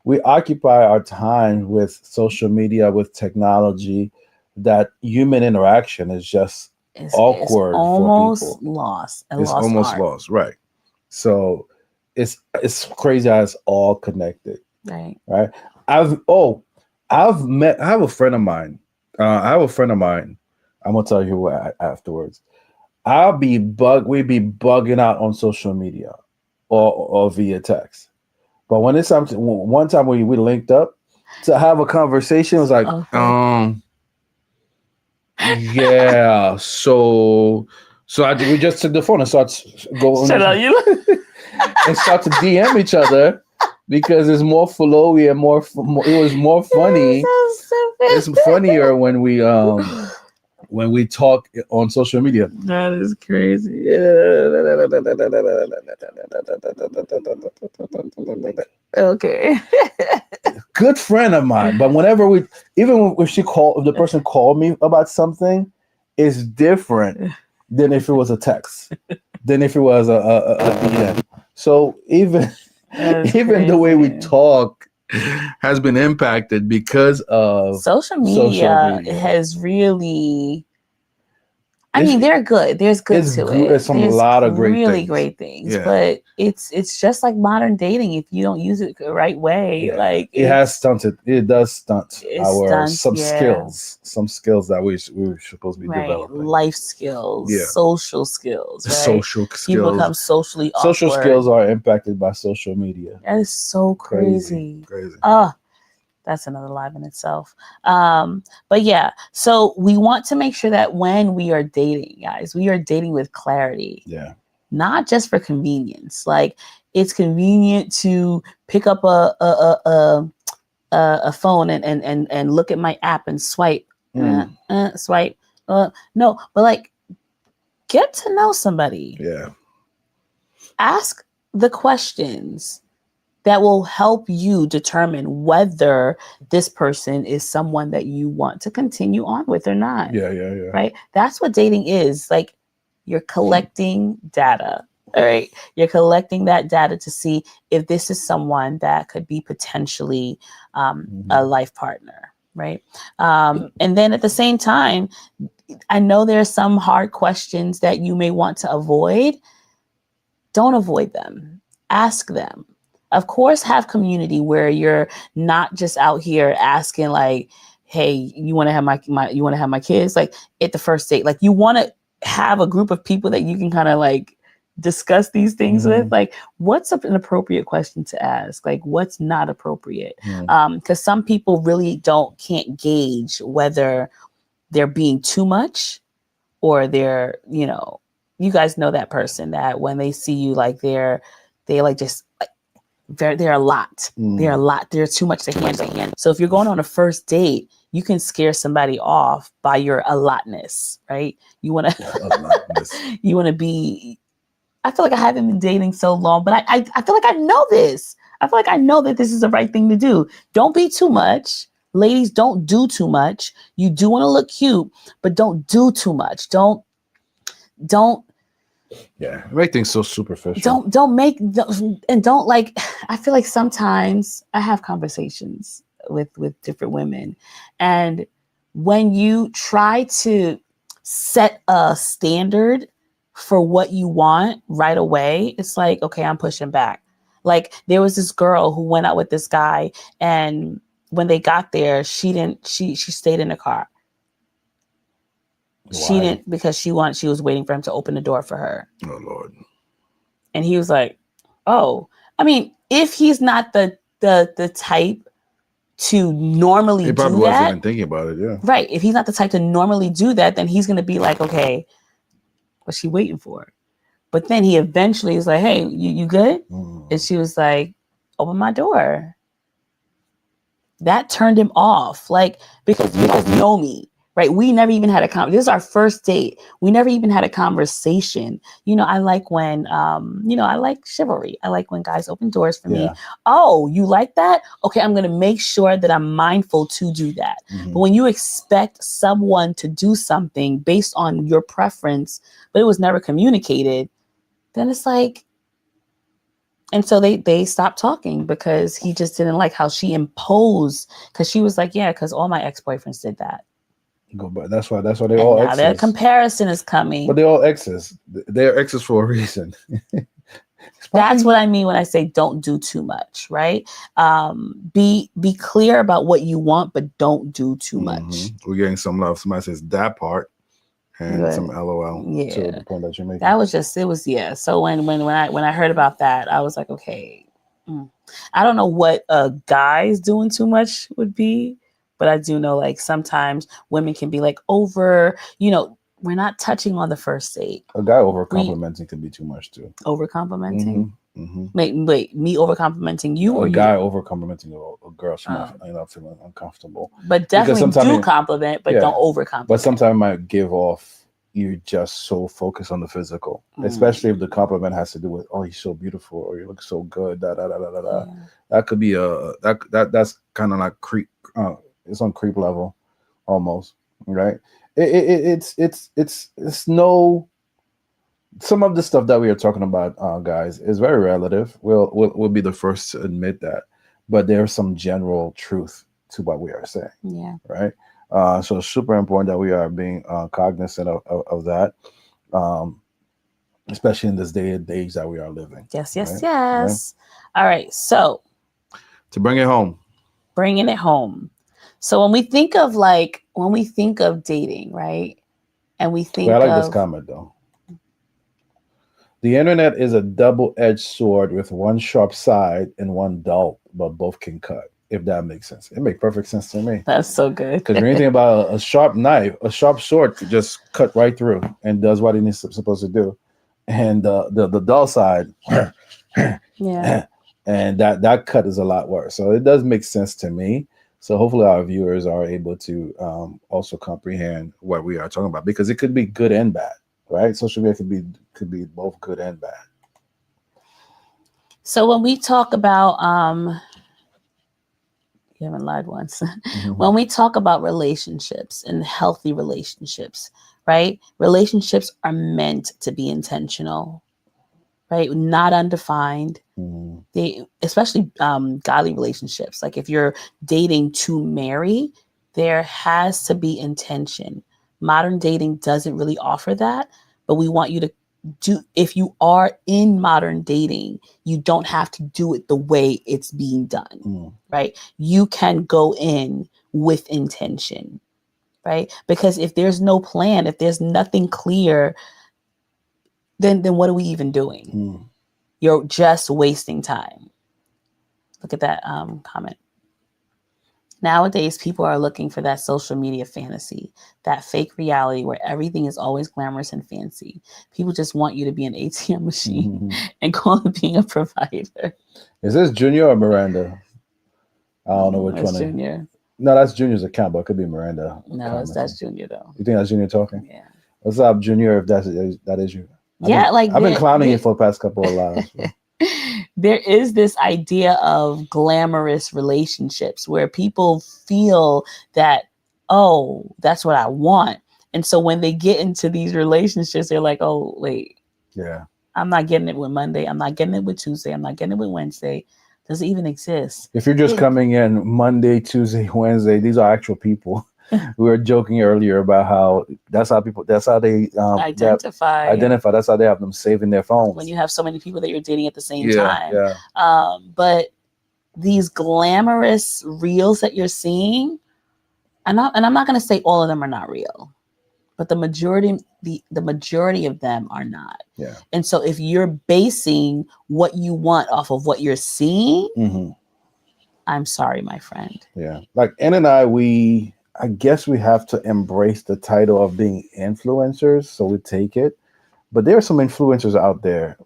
We occupy our time with social media, with technology, that human interaction is just awkward for people. Lost. It's almost lost, right? So it's crazy how it's all connected, right? I have a friend of mine. I'm gonna tell you what afterwards. We'd be bugging out on social media or via text. But when it's something, one time we linked up to have a conversation, it was like, yeah. So we just took the phone and started going and start to DM each other because it's more flowy and more. It was more funny. It's funnier when we talk on social media. That is crazy. Okay. Good friend of mine, but even if the person called me about something, it's different than if it was a text, than if it was a DM. So even the way we talk has been impacted because of social media has really I mean, they're good. There's good to it. It's a There's lot of great really things. great things, Yeah. but it's just like modern dating. If you don't use it the right way, Yeah. like It does stunt it's our done. Yeah, some skills that we're supposed to be right. developing. Life skills, Yeah. social skills, right? Social People become skills. socially Social awkward. skills are impacted by social media. That is so Crazy. crazy. Crazy. That's another live in itself. But yeah, so we want to make sure that when we are dating, guys, we are dating with clarity. Yeah. Not just for convenience. Like it's convenient to pick up a phone and look at my app and swipe, swipe. No, but like get to know somebody. Yeah. Ask the questions that will help you determine whether this person is someone that you want to continue on with or not. Yeah. Right? That's what dating is. Like you're collecting data. All right. You're collecting that data to see if this is someone that could be potentially a life partner. Right. And then at the same time, I know there are some hard questions that you may want to avoid. Don't avoid them. Ask them. Of course, have community where you're not just out here asking like, "Hey, you want to have you want to have my kids?" Like at the first date, like you want to have a group of people that you can kind of like discuss these things with. Like, what's an appropriate question to ask? Like, what's not appropriate? Because some people really can't gauge whether they're being too much or they're, you guys know that person that when they see you, like they like just like they're a lot. They're a lot. They're too much to handle. So if you're going on a first date, you can scare somebody off by your allotness, right? You want to, you want to be. I feel like I haven't been dating so long, but I feel like I know this. I feel like I know that this is the right thing to do. Don't be too much. Ladies, don't do too much. You do want to look cute, but don't do too much. Don't Yeah, make things so superficial. Don't like. I feel like sometimes I have conversations with different women, and when you try to set a standard for what you want right away, it's like, okay, I'm pushing back. Like there was this girl who went out with this guy, and when they got there, she stayed in the car. Why? She didn't, because she was waiting for him to open the door for her. Oh Lord. And he was like, "Oh, I mean, if he's not the type to normally He probably do wasn't that, even thinking about it, yeah. right? If he's not the type to normally do that, then he's gonna be like, okay, what's she waiting for?" But then he eventually is like, "Hey, you good?" And she was like, "Open my door." That turned him off, like, because you guys know me, right? We never even had a conversation. This is our first date. We never even had a conversation. I like when, I like chivalry. I like when guys open doors for me. Oh, you like that? Okay, I'm going to make sure that I'm mindful to do that. But when you expect someone to do something based on your preference, but it was never communicated, then it's like, and so they stopped talking because he just didn't like how she imposed, because she was like, yeah, because all my ex-boyfriends did that. But that's why they And all now exes. their comparison is coming. But they all exes. They're exes for a reason. That's what I mean when I say don't do too much, right? Be clear about what you want, but don't do too much. We're getting some love. Somebody says that part. And some LOL to the point that you're making. That was just, it was, yeah. So when I heard about that, I was like, okay, I don't know what guys doing too much would be, but I do know like sometimes women can be like over, we're not touching on the first date. A guy over complimenting can be too much too. Over complimenting? Wait, me over complimenting you, or a guy over complimenting a girl? She's not feeling uncomfortable. But definitely do compliment, but don't over compliment. But sometimes it might give off you're just so focused on the physical, especially if the compliment has to do with, oh, you're so beautiful, or you look so good. That could be that's kind of like creep. It's on creep level, almost, right? It's no. Some of the stuff that we are talking about, guys, is very relative. We'll be the first to admit that, but there's some general truth to what we are saying. Yeah. Right. So it's super important that we are being cognizant of that, um, especially in this day and age that we are living. Yes, yes, Right. Right. yes. All right. So To bring it home. bringing it home. So when we think of dating, right? And we Well, I think like this of comment though. The internet is a double-edged sword with one sharp side and one dull, but both can cut. If that makes sense, it makes perfect sense to me. that's so good. Because when you think about a sharp knife, a sharp sword could just cut right through and does what it is supposed to do. And the dull side, Yeah. and that cut is a lot worse. So it does make sense to me. So hopefully our viewers are able to also comprehend what we are talking about, because it could be good and bad, right? Social media could be both good and bad. So when we talk about you haven't lied once. Mhm. When we talk about relationships and healthy relationships, right? Relationships are meant to be intentional, right? Not undefined. Mhm. They, especially godly relationships. Like if you're dating to marry, there has to be intention. Modern dating doesn't really offer that, but we want you to do, if you are in modern dating, you don't have to do it the way it's being done, Mhm. right? You can go in with intention, right? Because if there's no plan, if there's nothing clear, then what are we even doing? Mhm. You're just wasting time. Look at that comment. Nowadays, people are looking for that social media fantasy, that fake reality where everything is always glamorous and fancy. People just want you to be an ATM machine Mhm. and call it being a provider. Is this Junior or Miranda? I don't know which That's one. Junior. No, that's Junior's account, but it could be Miranda No, commenting. that's Junior though. You think that's Junior talking? Yeah. What's up, Junior? If that is you, Yeah, like I've been clowning you for the past couple of lives. Bro. there is this idea of glamorous relationships where people feel that, oh, that's what I want. And so when they get into these relationships, they're like, oh, wait, Yeah. I'm not getting it with Monday. I'm not getting it with Tuesday. I'm not getting it with Wednesday. Does it even exist? If you're just It, coming in Monday, Tuesday, Wednesday, these are actual people. We were joking earlier about how that's how they identify identify. That's how they have them saving their when phones. you have so many people that you're dating at the same Yeah, time. yeah. But these glamorous reels that you're seeing, and I'm not going to say all of them are not real, but the majority of them are not. Yeah. And so if you're basing what you want off of what you're seeing, Mm-hmm. I'm sorry, my friend. Yeah. Like Ann and I guess we have to embrace the title of being influencers, so we take it. But there are some influencers out there,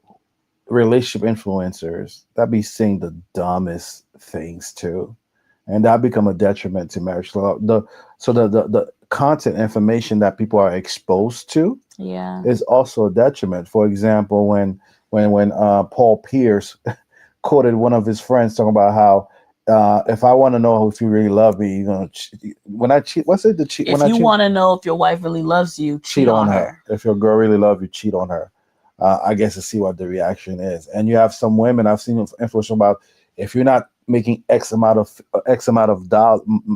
relationship influencers, that be saying the dumbest things too, and that become a detriment to marriage. So the content information that people are exposed to Yeah. is also a detriment. For example, when Paul Pierce quoted one of his friends talking about how if I want to know if you really love me, you're gonna when I cheat. What's it? The cheat If when I you cheat. want to know if your wife really loves you, Cheat on her. If your girl really love you, cheat on her. I guess to see what the reaction is. And you have some women I've seen influence about, if you're not making X amount of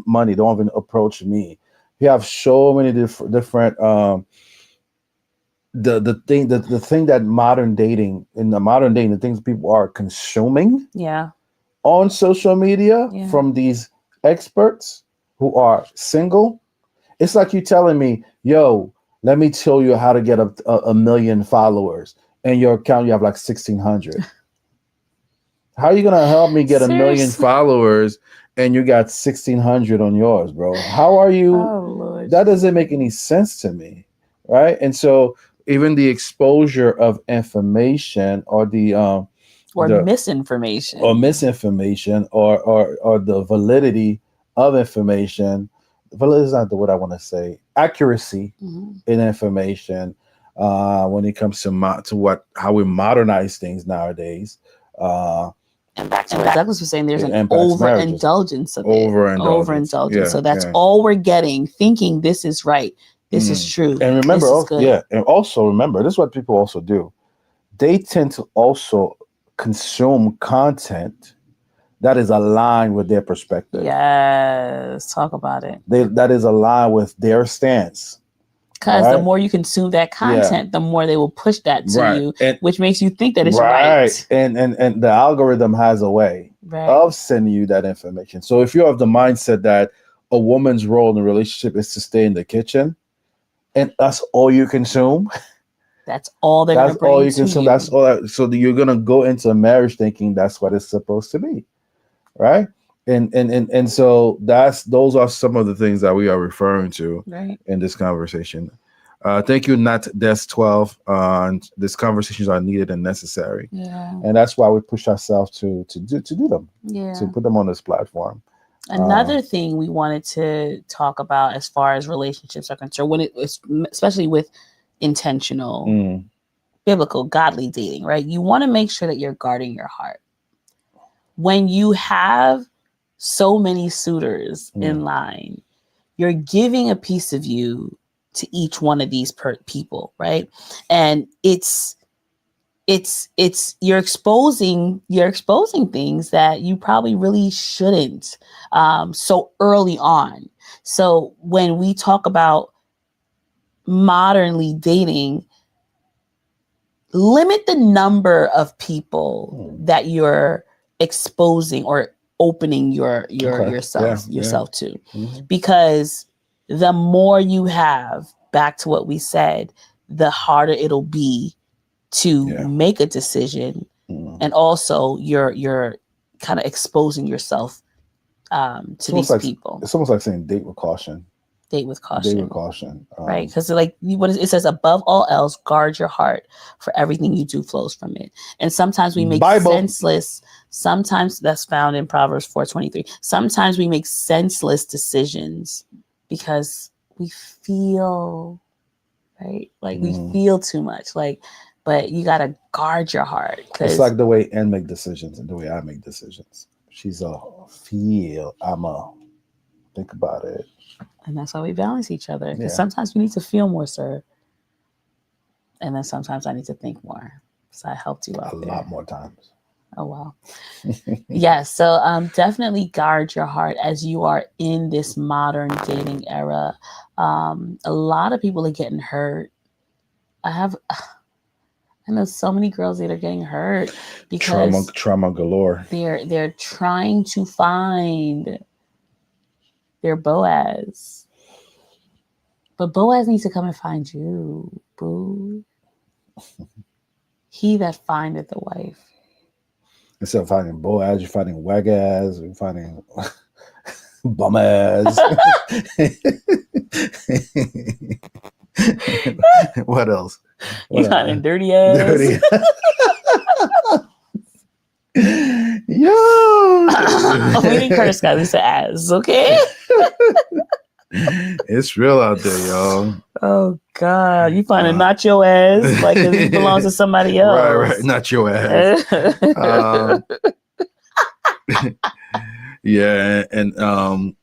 money, don't even approach me. You have so many different the thing that modern dating in the modern dating, the things people are consuming Yeah. on social media Yeah. from these experts who are single. It's like you telling me, yo, let me tell you how to get a million followers, and your account you have like 1,600. How are you gonna help me get a million Seriously. followers and you got 1,600 on yours, bro? How are you? Oh Lord. That doesn't make any sense to me, right? And so even the exposure of information Or the or misinformation. misinformation or the validity of information. Validity is not the word I want to say. Accuracy Mhm. in information when it comes to to what how we modernize things nowadays. Uh, And back to what Douglas was saying, there's it an impacts marriages. overindulgence of it. Overindulgence. Overindulgence. Yeah, So that's yeah. all we're getting, thinking this is right. This is Mm. true. And remember, This is good. yeah, and also remember, this is what people also do. They tend to also consume content that is aligned with their perspective. Yes, talk about it. That is aligned with their stance. Because the more you consume that content, the more they will push that to you, which makes you think that it's right. And the algorithm has a way of sending you that information. So if you're of the mindset that a woman's role in a relationship is to stay in the kitchen, and that's all you consume, that's all they're going to bring to you. That's all. So you're going to go into a marriage thinking that's what it's supposed to be, right? And so those are some of the things that we are referring to in this conversation. Thank you, Nat Des 12. These conversations are needed and necessary, and that's why we push ourselves to do them, to put them on this platform. Another thing we wanted to talk about as far as relationships are concerned, especially with intentional, biblical, godly dating, right? You want to make sure that you're guarding your heart. When you have so many suitors in line, you're giving a piece of you to each one of these people, right? And it's you're exposing things that you probably really shouldn't so early on. So when we talk about modernly dating, limit the number of people that you're exposing or opening yourself to, because the more you have, back to what we said, the harder it'll be to make a decision, and also you're kind of exposing yourself to these people. It's almost like saying date with caution. Date with caution. Date with caution. Right, because it says, above all else, guard your heart, for everything you do flows from it. And sometimes we make senseless. Sometimes that's found in Proverbs 4:23. Sometimes we make senseless decisions because we feel we feel too much. But you gotta guard your heart. It's like the way Ann make decisions and the way I make decisions. She's a feel. I'm a think about it. And that's how we balance each other. Because sometimes we need to feel more, sir. And then sometimes I need to think more. So I helped you out a lot more times. Oh, wow. Yes. So definitely guard your heart as you are in this modern dating era. A lot of people are getting hurt. I know so many girls that are getting hurt because trauma galore. They're trying to find their Boaz. But Boaz needs to come and find you, boo. He that findeth the wife. Instead of finding Boaz, you're finding Wagaz, you're finding Bumaz. What else? You finding dirty ass. Dirty. Yo. We didn't curse, guys. We said ass, okay? It's real out there, y'all. Oh God, you find it not your ass, like it belongs to somebody else. Right, not your ass. Yeah, and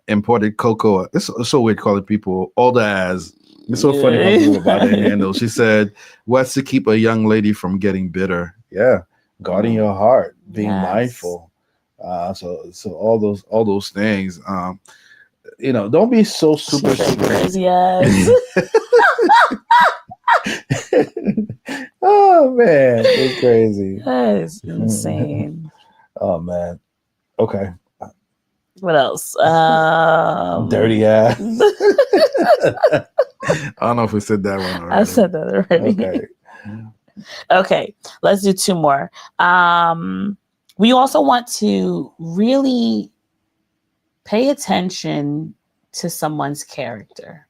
imported cocoa. It's so weird calling people old ass. It's so funny how people about it handle. She said, "What's to keep a young lady from getting bitter?" Yeah, guarding your heart, being mindful. So all those things. Don't be so super crazy ass. Oh man, it's crazy. That's insane. Oh man. Okay. What else? Dirty ass. I don't know if we said that one already. I said that already. Okay. Let's do two more. We also want to really pay attention to someone's character.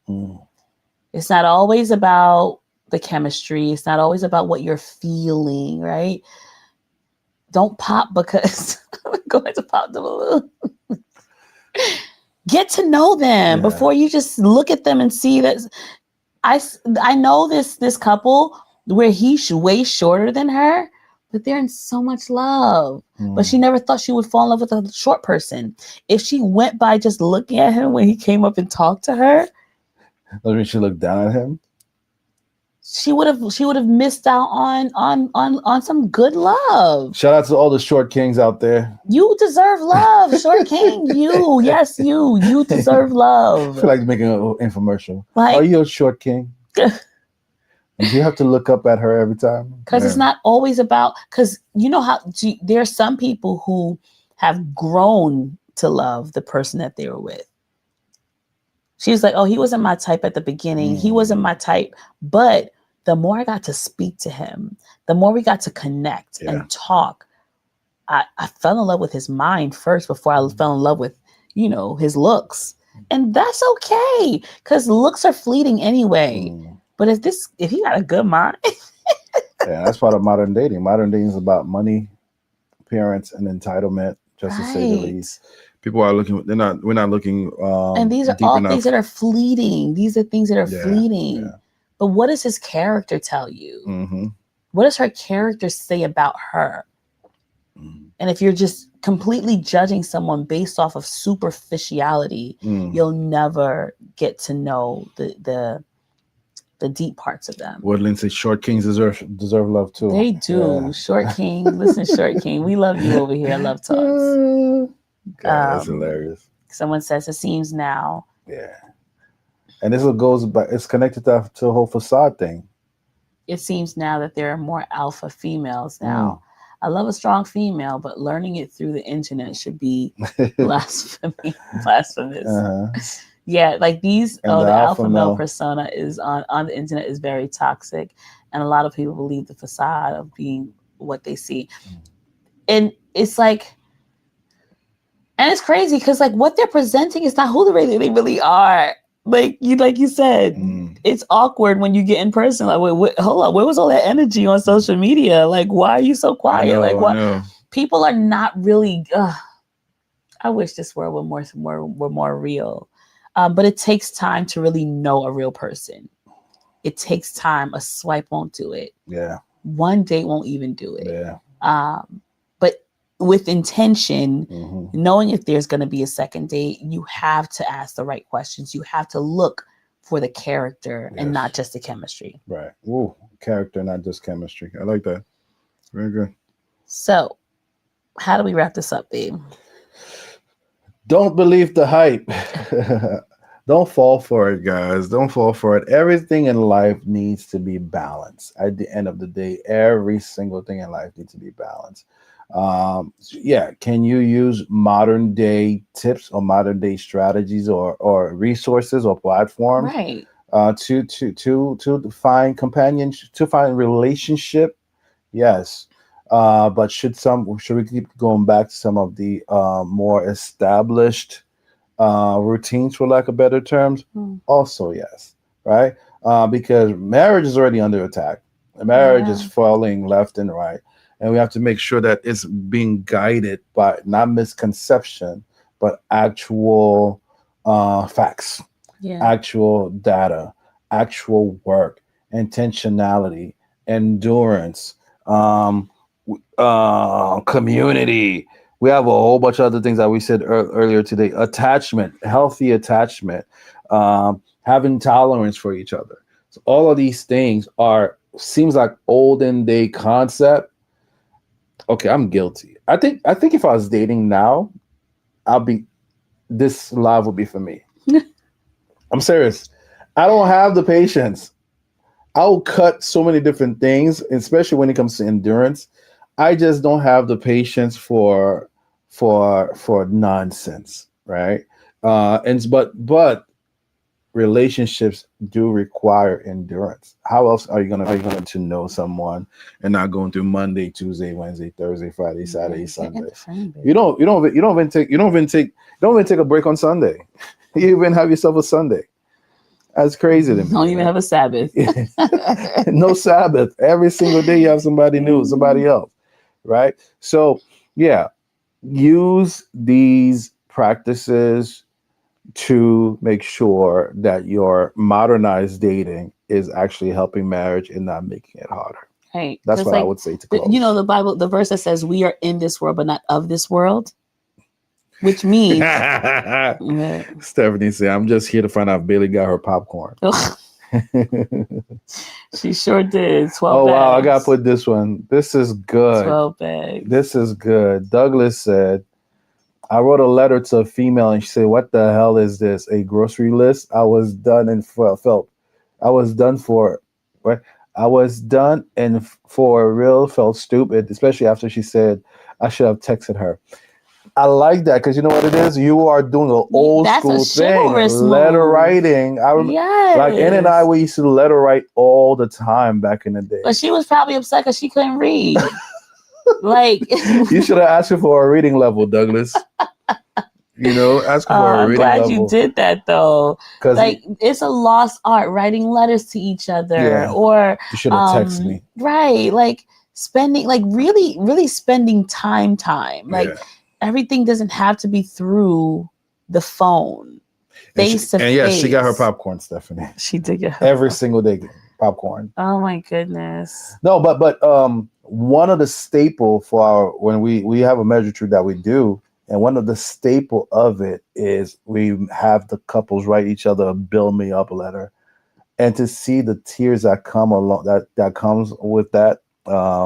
It's not always about the chemistry. It's not always about what you're feeling, right? Don't pop because I'm going to pop the balloon. Get to know them before you just look at them and see that. I know this couple where he's way shorter than her, but they're in so much love. But she never thought she would fall in love with a short person. If she went by just looking at him when he came up and talked to her. Doesn't mean she looked down at him? she would have missed out on some good love. Shout out to all the short kings out there. You deserve love, short king. Yes, you deserve I feel love. like making an infomercial. Are Like, you a short king? And do you have to look up at her every time? because it's not always about, because you know how there are some people who have grown to love the person that they were with. She was like, oh, he wasn't my type at the beginning. He wasn't my type. But the more I got to speak to him, the more we got to connect and talk, I fell in love with his mind first before I fell in love with, his looks. And that's okay, because looks are fleeting anyway. But if he got a good mind. Yeah, that's part of modern dating. Modern dating is about money, appearance, and entitlement, just to say the least. People are looking, we're not looking and these are all things that are fleeting. These are things that are fleeting. Yeah. But what does his character tell you? What does her character say about her? And if you're just completely judging someone based off of superficiality, you'll never get to know the deep parts of them. Woodland says short kings deserve love too. They do. Yeah. Short king. Listen, short king. We love you over here. Love talks. God, that's hilarious. Someone says it seems now. Yeah. And this goes back, it's connected to the whole facade thing. It seems now that there are more alpha females now. I love a strong female, but learning it through the internet should be blasphemous. Yeah, like these, the alpha male persona is on the internet is very toxic. And a lot of people believe the facade of being what they see. And it's like, and it's crazy because like what they're presenting is not who they really are. Like you said, it's awkward when you get in person. Like, wait, hold on, where was all that energy on social media? Like, why are you so quiet? Like, what? People are not really. I wish this world were more real, but it takes time to really know a real person. It takes time. A swipe won't do it. Yeah. One date won't even do it. Yeah. But with intention, knowing if there's going to be a second date, you have to ask the right questions. You have to look for the character and not just the chemistry. Right. Ooh, character, not just chemistry. I like that. Very good. So, how do we wrap this up, babe? Don't believe the hype. Don't fall for it, guys. Don't fall for it. Everything in life needs to be balanced. At the end of the day, every single thing in life needs to be balanced. Can you use modern day tips or modern day strategies or resources or platforms to find companionship, to find relationship? Yes. But should we keep going back to some of the more established routines, for lack of better terms? Also, yes. Right. Because marriage is already under attack. Marriage is falling left and right. And we have to make sure that it's being guided by not misconception, but actual facts, actual data, actual work, intentionality, endurance, community. We have a whole bunch of other things that we said earlier today. Attachment, healthy attachment, having tolerance for each other. So all of these things seems like olden day concept. Okay, I'm guilty. I think if I was dating now, this live would be for me. I'm serious. I don't have the patience. I'll cut so many different things, especially when it comes to endurance. I just don't have the patience for nonsense, right? But relationships do require endurance. How else are you gonna to know someone and not going through Monday, Tuesday, Wednesday, Thursday, Friday, Saturday, Sunday? You don't even take a break on Sunday. You even have yourself a Sunday. That's crazy to me. Don't even have a Sabbath. No Sabbath. Every single day you have somebody new, somebody else, right? So use these practices to make sure that your modernized dating is actually helping marriage and not making it harder. Right. That's what I would say to close. The Bible, the verse that says we are in this world, but not of this world, which means Stephanie said, I'm just here to find out if Bailey got her popcorn. She sure did. 12 Oh wow, I gotta bags. put this one. This is good. 12 bags. This is good. Douglas said, I wrote a letter to a female and she said, "What the hell is this? A grocery list?" I was done and felt I was done for what? I was done and for real felt stupid, especially after she said I should have texted her. I like that because you know what it is. You are doing an old That's a school thing, chivalrous letter move. writing. I remember, like Ann and I, Yes. we used to letter write all the time back in the But days. she was probably upset because she couldn't read. Like, You should have asked her for a reading level, Douglas. You know, ask her for a I'm reading glad you level did that though. because Like, it's a lost art writing letters to each other, yeah, or you should have texted me. right, like spending, like really, really spending time. Like, Yeah, everything doesn't have to be through the phone, face to and yeah, she got her face. popcorn, Stephanie. She did get her Every phone. single day, popcorn. Oh my goodness. No, but one of the staple for our when we have a measure tree that we do, and one of the staple of it is we have the couples write each other a "build me up" letter, and to see the tears that come along that comes with that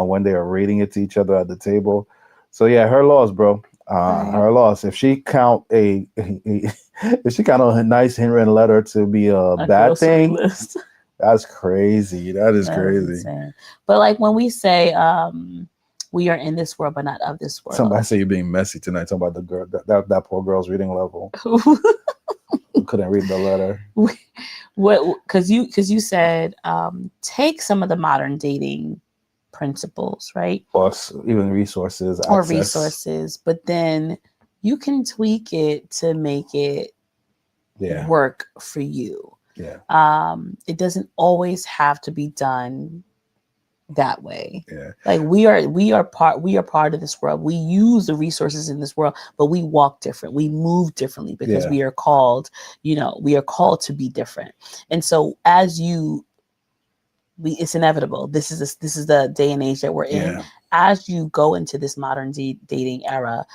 when they are reading it to each other at the table. So yeah, her loss, bro. Right. Her loss. If she count if she count a nice handwritten letter to be a A bad grocery thing, list. that's crazy. That is That is crazy. insane. But like when we say we are in this world but not of this Somebody world. say you're being messy tonight. Talking about the girl, that poor girl's reading level who couldn't read the letter. What, because you said take some of the modern dating principles, right? Or even resources, Or access. resources, but then you can tweak it to make it Yeah, work for you. yeah, It doesn't always have to be done that way. yeah, Like we are part of this world. We use the resources in this world, but we walk different. We move differently because yeah, we are called to be different. And so as you it's inevitable. This is the day and age that we're in. yeah, As you go into this modern dating era,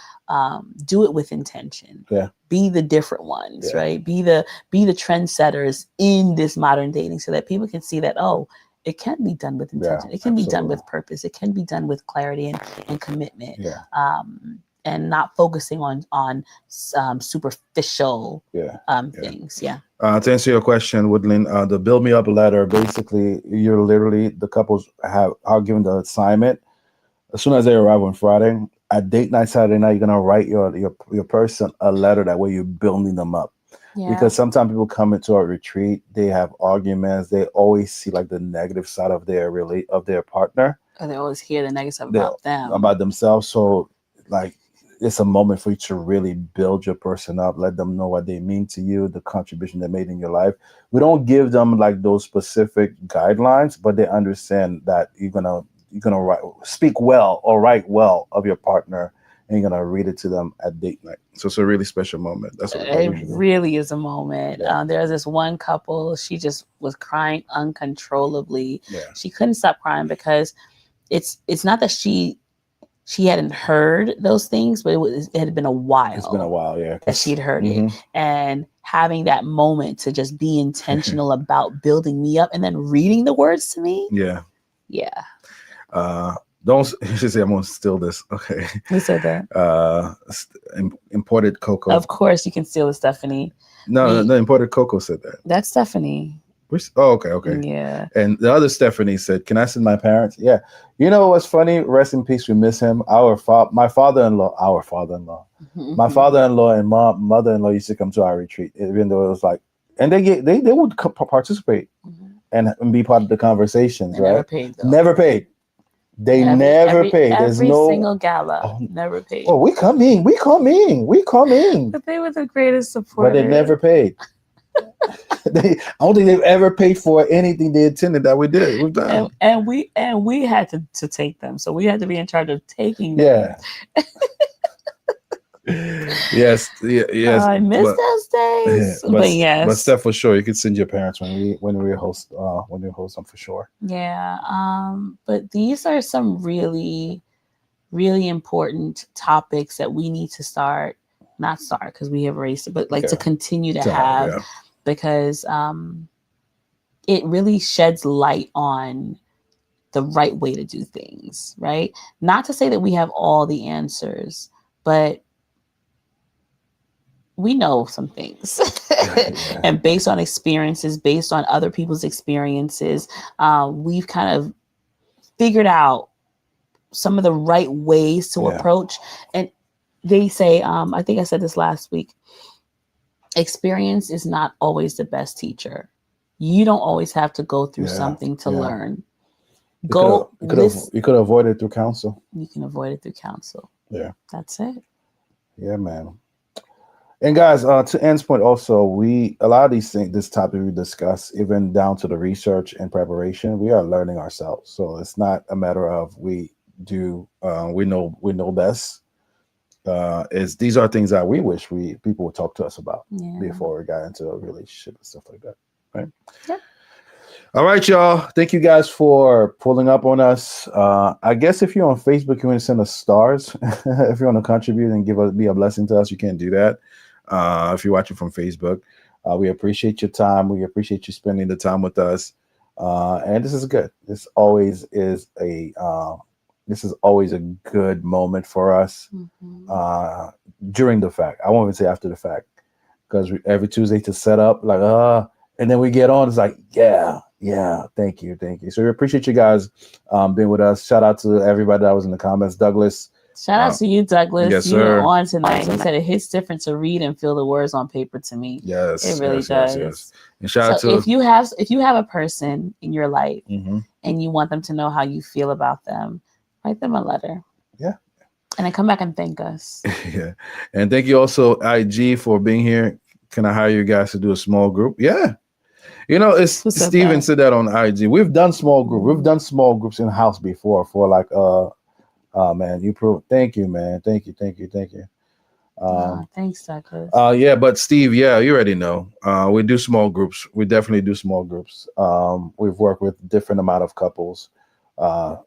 do it with intention. yeah, Be the different ones, yeah, right? Be the trendsetters in this modern dating, so that people can see that, oh, it can be done with yeah. intention. It can be done Absolutely. with purpose. It can be done with clarity and commitment, Yeah, and not focusing on superficial yeah, yeah. things. Yeah. To answer your question, Woodland, the build me up letter, basically, you're literally the couples are given the assignment as soon as they arrive on Friday. At date night Saturday night, you're gonna write your person a letter. That way, you're building them up. Yeah. Because sometimes people come into a retreat, they have arguments. They always see like the negative side of their partner, Or they always hear the negative about them. about themselves. So like it's a moment for you to really build your person up, let them know what they mean to you, the contribution they made in your life. We don't give them like those specific guidelines, but they understand that you're gonna speak well or write well of your partner, and you're gonna read it to them at date night. So it's a really special moment. That's what It we should do. really is a moment. Yeah, There's this one couple, she just was crying uncontrollably. yeah. She couldn't stop crying because it's not that she hadn't heard those things, but it had been a It's been a while while, yeah. that she'd heard it. Hmm. And having that moment to just be intentional about building me up and then reading the words to me. Yeah. Yeah. Don't you should say I'm gonna steal this. Okay. Who said that? Imported cocoa. Of course you can steal it, Stephanie. No, the imported cocoa said that. That's Stephanie. Okay. Yeah. And the other Stephanie said, "Can I send my parents?" Yeah. You know what's funny? Rest in peace. We miss him. My father-in-law, my father-in-law and mother-in-law used to come to our retreat, even though it was like, and they would participate and be part of the conversations, They right? never paid though. Never paid. They never paid. There's every no single gala never paid. Oh, we come in. But they were the greatest But supporters. they never paid. I don't think they've ever paid for anything they attended that we've done. And we had to take them, so we had to be in charge of taking them. Yeah. Yes. I miss those days. But yes. But Steph, for sure, you could send your parents when we host them for sure. Yeah. But these are some really, really important topics that we need to not start because we have raised it, but like to continue to have, because it really sheds light on the right way to do things, right? Not to say that we have all the answers, but we know some things. Yeah. And based on experiences, based on other people's experiences, we've kind of figured out some of the right ways to Yeah. approach. And they say, I think I said this last week, experience is not always the best teacher. You don't always have to go through Yeah. something to Yeah. learn. Go list. You could avoid it through counsel. You can avoid it through counsel. Yeah. That's it. Yeah, man. And guys, to Ann's point, also, a lot of these things, this topic we discuss, even down to the research and preparation, we are learning ourselves. So it's not a matter of we know best. Is these are things that we wish people would talk to us about before we got into a relationship and stuff like that, right? Yeah. All right, y'all. Thank you guys for pulling up on us. I guess if you're on Facebook, you want to send us stars. If you want to contribute and be a blessing to us, you can do that. If you're watching from Facebook, we appreciate your time. We appreciate you spending the time with us. And this is good. This always is a good moment for us during the fact. I won't even say after the fact, because every Tuesday to set up, and then we get on. It's like, yeah, thank you. So we appreciate you guys being with us. Shout out to everybody that was in the comments. Douglas. Shout out to you, Douglas. Yes, you sir. were on tonight. He said it hits different to read and feel the words on paper to me. Yes, it really does. Yes. And shout out to if you have a person in your life and you want them to know how you feel about them, write them a letter. Yeah. And then come back and thank us. Yeah. And thank you also, IG, for being here. Can I hire you guys to do a small group? Yeah. You know, it's Steven said that on IG. We've done small group. We've done small groups in house before for like man, you prove. Thank you, man. Thank you. Thanks, Douglas. Yeah, but Steve, yeah, you already know. We do small groups. We definitely do small groups. We've worked with different amount of couples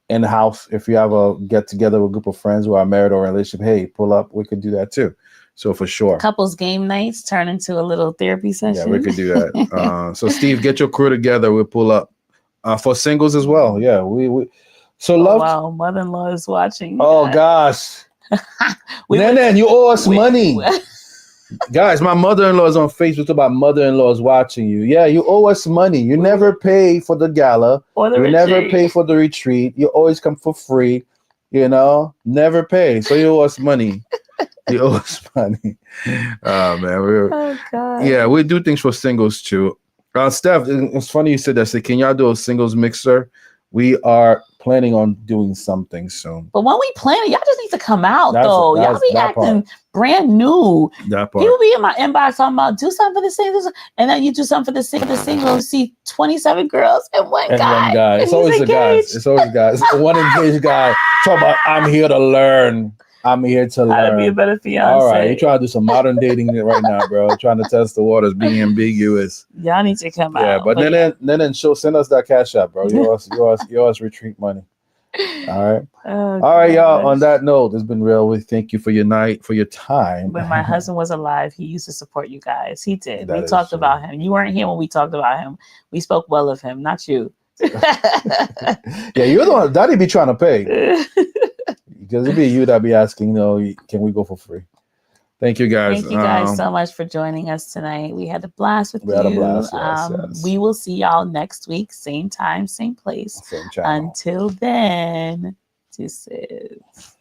in the house. If you have a get together with a group of friends who are married or in a relationship, hey, pull up. We could do that too. So for sure, couples game nights turn into a little therapy session. Yeah, we could do that. So Steve, get your crew together. We'll pull up for singles as well. Yeah, we. So wow, mother-in-law is watching. Oh gosh, Nan, you owe us money. Guys, my mother-in-law is on Facebook about mother-in-law is watching you. Yeah, you owe us money. You never pay for the gala. Or the you retreat. Never pay for the retreat. You always come for free. You know, never pay. So you owe us money. You owe us money. Oh man, God. Yeah, we do things for singles too. Steph, it's funny you said that. So can y'all do a singles mixer? We are planning on doing something soon. But when we plan it, y'all just need to come out though. Y'all be acting brand new. That part. People be in my inbox talking about do something for the singles, and then you do something for the singles. See 27 girls and one guy. It's always the guys. It's always guys. One engaged guy talking about I'm here to learn. I'm here to learn. How to be a better fiance. All right, you're trying to do some modern dating right now, bro. Trying to test the waters, being ambiguous. Y'all need to come out. Yeah, but then send us that cash app, bro. You owe us retreat money. All right. All right, y'all. On that note, it's been real. We thank you for your night, for your time. When my husband was alive, he used to support you guys. He did. We talked about him. You weren't here when we talked about him. We spoke well of him, not you. Yeah, you're the one. Daddy be trying to pay. Because it'd be you that be asking, can we go for free? Thank you guys. Thank you guys so much for joining us tonight. We had a blast with you. We had a blast, yes. We will see y'all next week, same time, same place. Same channel. Until then, deuces.